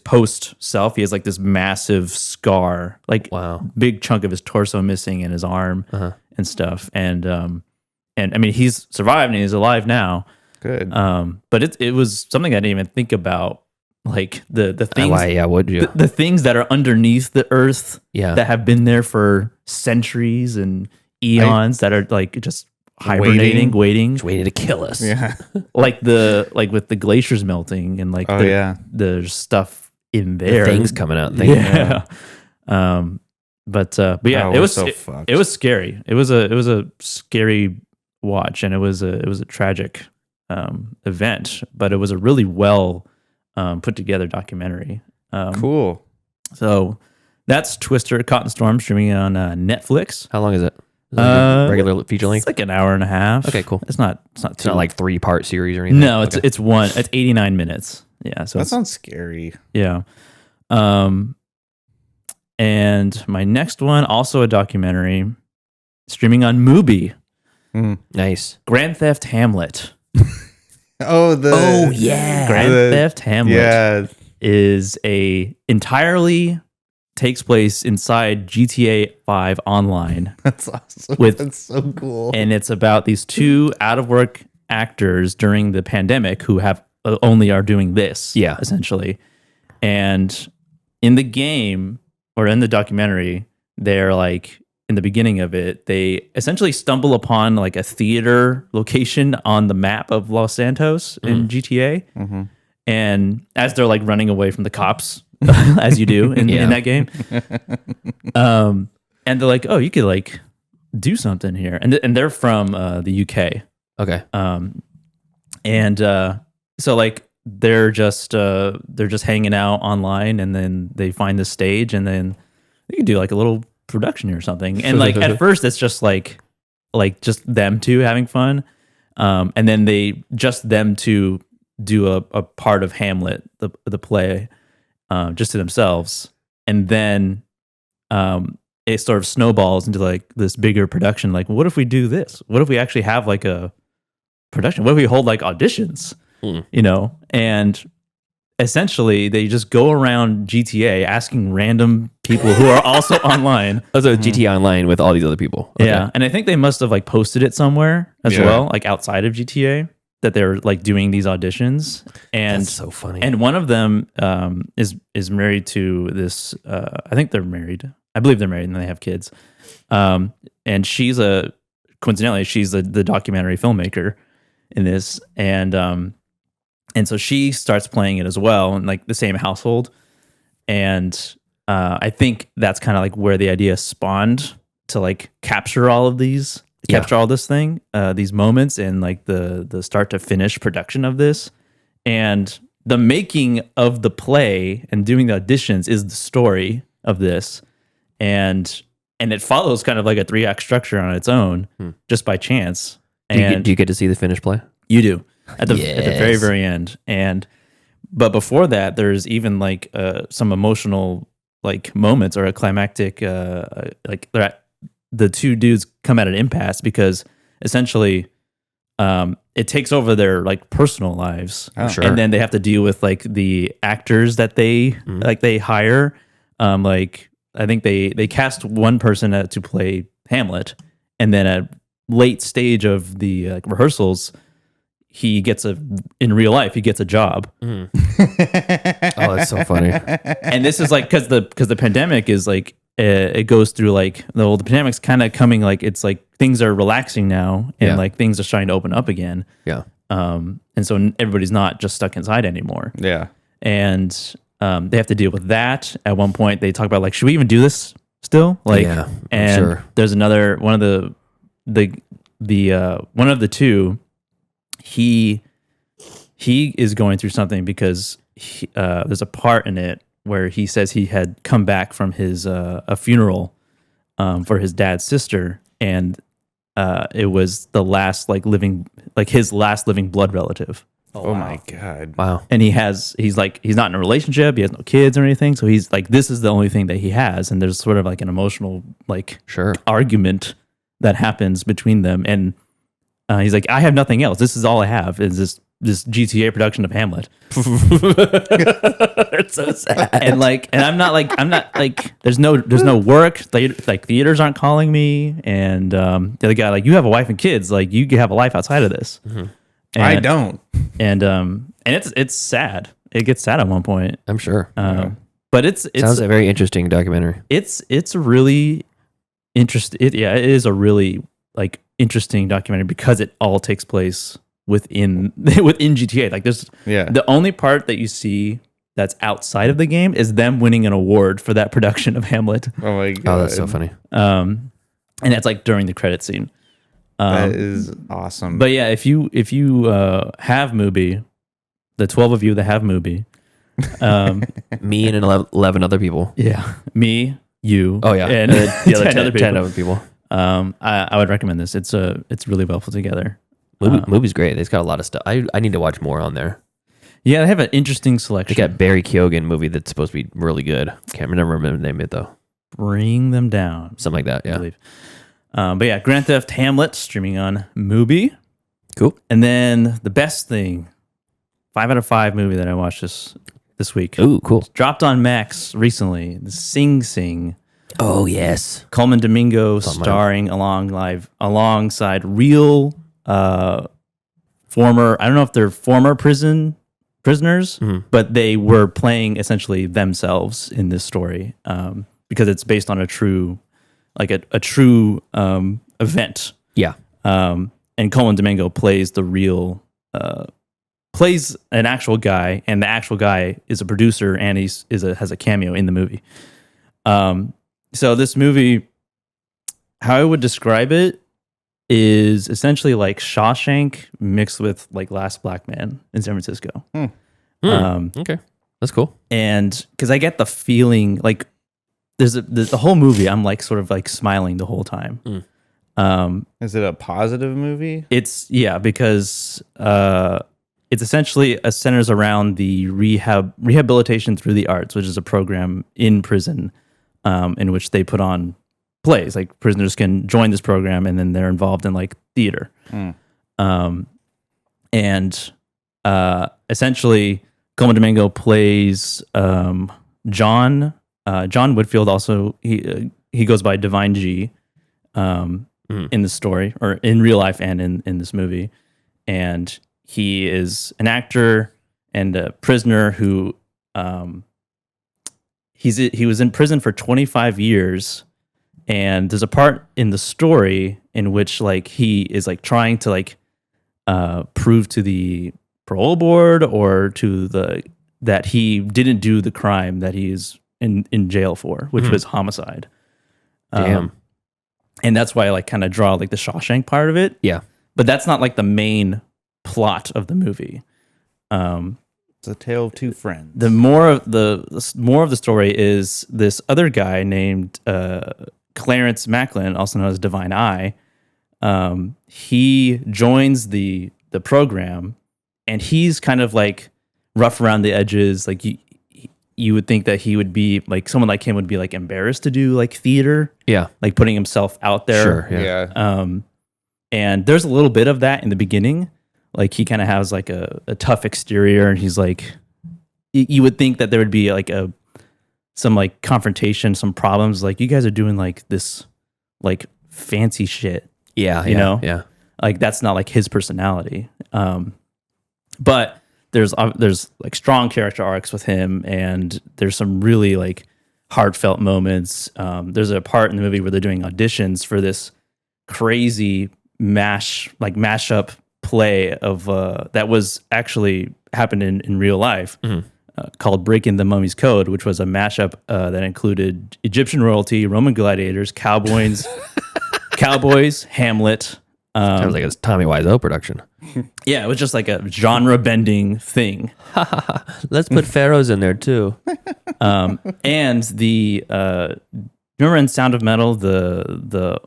post self. He has like this massive scar, like big chunk of his torso missing and his arm and stuff. And I mean, he's survived and he's alive now. Good. But it was something I didn't even think about. Like the things, would you? The things that are underneath the earth, that have been there for centuries and eons, that are like just hibernating, waiting to kill us. Yeah, like with the glaciers melting and like there's stuff in there, things coming out. Yeah. yeah, Oh, it was so it, fucked. it was scary. It was a scary watch, and it was a tragic event, but it was a really well put together documentary. Cool. So that's Twister Cotton Storm streaming on Netflix. How long is it? Is it like a regular feature length? It's like an hour and a half. Okay, cool. It's not It's not like 3-part series or anything. No, Okay. it's 89 minutes. Yeah, so That sounds scary. yeah. And my next one, also a documentary, streaming on Mubi. Nice. Grand Theft Hamlet. Oh, Grand Theft Hamlet Yeah. is entirely takes place inside GTA 5 online. That's awesome. That's so cool. And it's about these two out of work actors during the pandemic who have only are doing this, essentially. And in the game or in the documentary, they're like in the beginning of it, they essentially stumble upon like a theater location on the map of Los Santos in GTA. Mm-hmm. And as they're like running away from the cops, as you do in that game, and they're like, "Oh, you could like do something here," and they're from the UK. Okay. So like they're just hanging out online, and then they find this stage, and then you could do like a little production or something. And like at first, it's just like just them two having fun, and then them two do a part of Hamlet, the play, just to themselves, and then it sort of snowballs into like this bigger production. Like, what if we do this? What if we actually have like a production? What if we hold like auditions? You know, and essentially they just go around GTA asking random people who are also online. Also, GTA Online with all these other people. Okay. Yeah, and I think they must have like posted it somewhere as well, like outside of GTA, that they're like doing these auditions. And that's so funny. And one of them is married to this. I think they're married. I believe they're married, and they have kids. And coincidentally, she's the documentary filmmaker in this, and so she starts playing it as well in like the same household. And I think that's kind of like where the idea spawned to like capture all of these, capture all this thing, these moments, and like the start to finish production of this. And the making of the play and doing the auditions is the story of this. And it follows kind of like a 3-act structure on its own, just by chance. And do you get to see the finished play? You do. At the very, very end. But before that, there's even like some emotional like moments or a climactic like the two dudes come at an impasse because essentially it takes over their like personal lives. Oh, sure. And then they have to deal with like the actors that they like they hire. Like I think they cast one person to play Hamlet, and then at late stage of the like rehearsals, in real life he gets a job. Oh, that's so funny. And this is like because the pandemic is like it goes through like the pandemic's kind of coming, like it's like things are relaxing now, and like things are starting to open up again. Yeah. And so everybody's not just stuck inside anymore. Yeah. And they have to deal with that. At one point they talk about like, should we even do this still? Like, and there's another one of the one of the two. He is going through something because there's a part in it where he says he had come back from his a funeral for his dad's sister, and it was the last his last living blood relative. Oh my God. Wow. And he's not in a relationship, he has no kids or anything, so he's like, this is the only thing that he has, and there's sort of like an emotional like argument that happens between them, and he's like, I have nothing else. This is all I have is this GTA production of Hamlet. It's so sad. And I'm not like, there's no work. Like theaters aren't calling me. And the other guy, like, you have a wife and kids. Like you have a life outside of this. Mm-hmm. I don't. And it's sad. It gets sad at one point. I'm sure. But it's sounds a very interesting documentary. It's really interesting. It is a really like interesting documentary because it all takes place within GTA. Like there's the only part that you see that's outside of the game is them winning an award for that production of Hamlet. Oh my god. Oh, that's so funny. And that's like during the credit scene. That is awesome. But yeah, if you have Mubi, the 12 of you that have Mubi, Me and 11 other people. yeah, me, you, Oh yeah, and the other 10 people. other people. I would recommend this. It's really well put togeter. Movie's great. It's got a lot of stuff. I need to watch more on there. Yeah, they have an interesting They selection. got Barry Keoghan movie that's supposed to be really good. Can't remember the name of it though. Bring Them Down, Something like that. I Yeah. believe. But yeah, Grand Theft Hamlet streaming on Mubi. Cool. And then the best thing, 5 out of 5 movie that I watched this week. Ooh, cool. Dropped on Max recently. The Sing Sing. Oh yes. Coleman Domingo Something like starring alongside real former. I don't know if they're former prisoners, but they were playing essentially themselves in this story because it's based on a true event. Yeah. And Coleman Domingo plays plays an actual guy, and the actual guy is a producer, and has a cameo in the movie. So this movie, how I would describe it, is essentially like Shawshank mixed with like Last Black Man in San Francisco. Okay, that's cool. And because I get the feeling like there's the whole movie, I'm like sort of like smiling the whole time. Is it a positive movie? It's because it's essentially centers around the rehabilitation through the arts, which is a program in prison in which they put on plays. Like prisoners can join this program, and then they're involved in like theater. Essentially, Coleman Domingo plays John Whitfield. Also, he goes by Divine G in the story, or in real life and in this movie. And he is an actor and a prisoner who he was in prison for 25 years. And there's a part in the story in which like he is like trying to like prove to the parole board or to that he didn't do the crime that he is in jail for, which was homicide. Damn. And that's why I like kind of draw like the Shawshank part of it. Yeah. But that's not like the main plot of the movie. It's a tale of two friends. The more of the story is this other guy named Clarence Macklin, also known as Divine Eye. He joins the program, and he's kind of like rough around the edges. Like you would think that he would be like someone like him would be like embarrassed to do like theater. Yeah. Like putting himself out there. Sure. Yeah. And there's a little bit of that in the beginning. Like he kind of has like a tough exterior, and he's like, you would think that there would be like some like confrontation, some problems. Like you guys are doing like this like fancy shit. Yeah. You know? Yeah. Like that's not like his personality. But there's like strong character arcs with him, and there's some really like heartfelt moments. There's a part in the movie where they're doing auditions for this crazy mashup play of that was actually happened in real life, called Breaking the Mummy's Code, which was a mashup that included Egyptian royalty, Roman gladiators, cowboys, Hamlet. Sounds like a Tommy Wiseau production. Yeah, it was just like a genre bending thing. Let's put pharaohs in there too. And the remember in Sound of Metal, the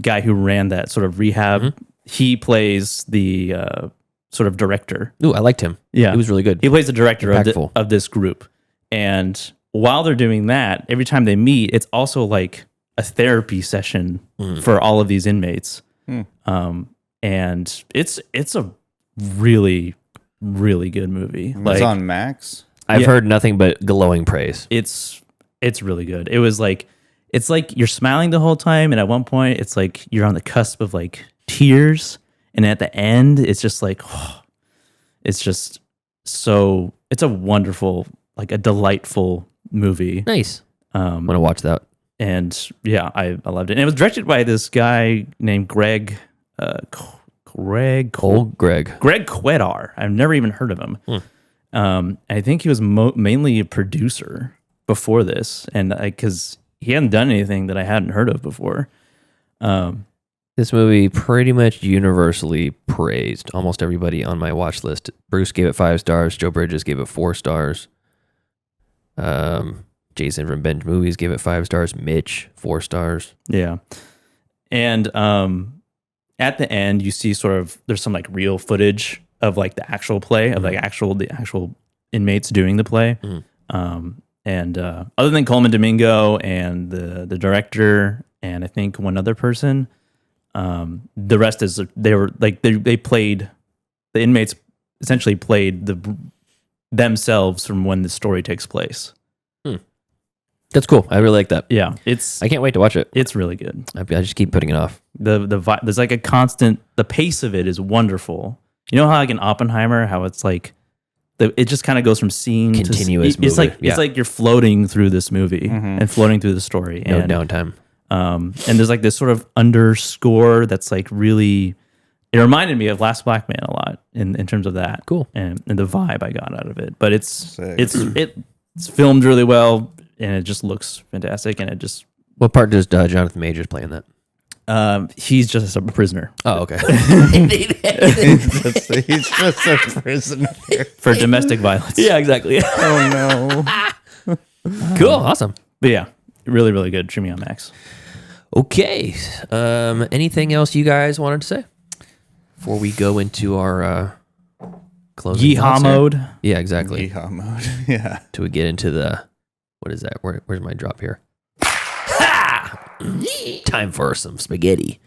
guy who ran that sort of rehab, he plays the sort of director. Ooh, I liked him. Yeah, he was really good. He plays the director Impactful. of this group. And while they're doing that, every time they meet, it's also like a therapy session for all of these inmates. And it's a really, really good movie. It's on Max. I've heard nothing but glowing praise. It's really good. It was like, it's like you're smiling the whole time, and at one point it's like you're on the cusp of like tears, and at the end it's just like it's just so, it's a wonderful, like a delightful movie. Nice. Want to watch that. And yeah, I loved it. And it was directed by this guy named Greg Quedar. I've never even heard of him. I think he was mainly a producer before this, and because he hadn't done anything that I hadn't heard of before. This movie pretty much universally praised. Almost everybody on my watch list. Bruce gave it 5 stars. Joe Bridges gave it 4 stars. Jason from Bench Movies gave it 5 stars. Mitch, 4 stars. Yeah. And at the end, you see there's some like real footage of like the actual play of like the actual inmates doing the play. And other than Coleman Domingo and the director and I think one other person, the rest is they played, the inmates essentially played themselves from when the story takes place. That's cool. I really like that. Yeah, I can't wait to watch it. It's really good. I just keep putting it off. There's like a constant. The pace of it is wonderful. You know how like in Oppenheimer, how it's like it just kind of goes from scene continuous. It's like you're floating through this movie and floating through the story. No downtime. And there's like this sort of underscore that's like really. It reminded me of Last Black Man a lot in terms of that. Cool. And the vibe I got out of it. But it's filmed really well. And it just looks fantastic, and it just... What part does Jonathan Majors play in that? He's just a prisoner. Oh, okay. He's just a prisoner. For domestic violence. Yeah, exactly. Oh, no. Cool, awesome. But yeah, really, really good. Streaming on Max. Okay. Anything else you guys wanted to say before we go into our closing? Yeehaw mode. Yeah, exactly. Yeehaw mode, yeah. Till we get into the... What is that? Where's my drop here? Time for some spaghetti.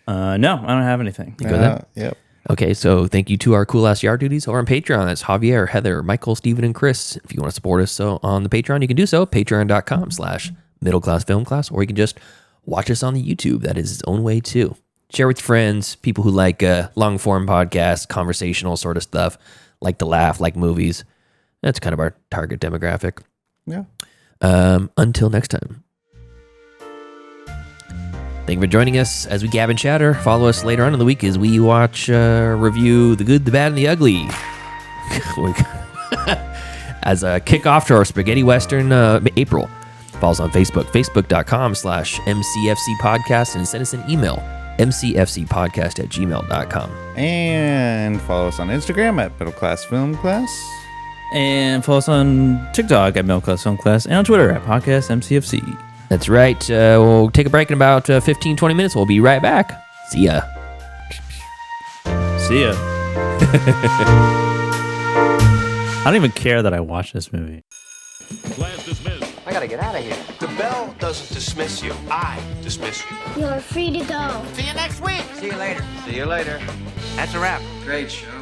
No, I don't have anything. You go then? Yep. Okay, so thank you to our cool ass yard duties over on Patreon. That's Javier, Heather, Michael, Steven, and Chris. If you want to support us on the Patreon, you can do so. Patreon.com/middleclassfilmclass, or you can just watch us on the YouTube. That is its own way too. Share with your friends, people who like long form podcasts, conversational sort of stuff, like to laugh, like movies. That's kind of our target demographic. Yeah. Until next time. Thank you for joining us as we gab and chatter. Follow us later on in the week as we watch, review The Good, the Bad, and the Ugly. As a kickoff to our Spaghetti Western April. Follow us on Facebook, facebook.com/MCFC podcast, and send us an email, mcfcpodcast@gmail.com. And follow us on Instagram at Middle Class Film Class. And follow us on TikTok at Middle Class Film Class, and on Twitter at Podcast MCFC. That's right. We'll take a break in about 15-20 minutes. We'll be right back. See ya. See ya. I don't even care that I watched this movie. Class dismissed. I gotta get out of here. The bell doesn't dismiss you. I dismiss you. You're free to go. See you next week. See you later. See you later. That's a wrap. Great show.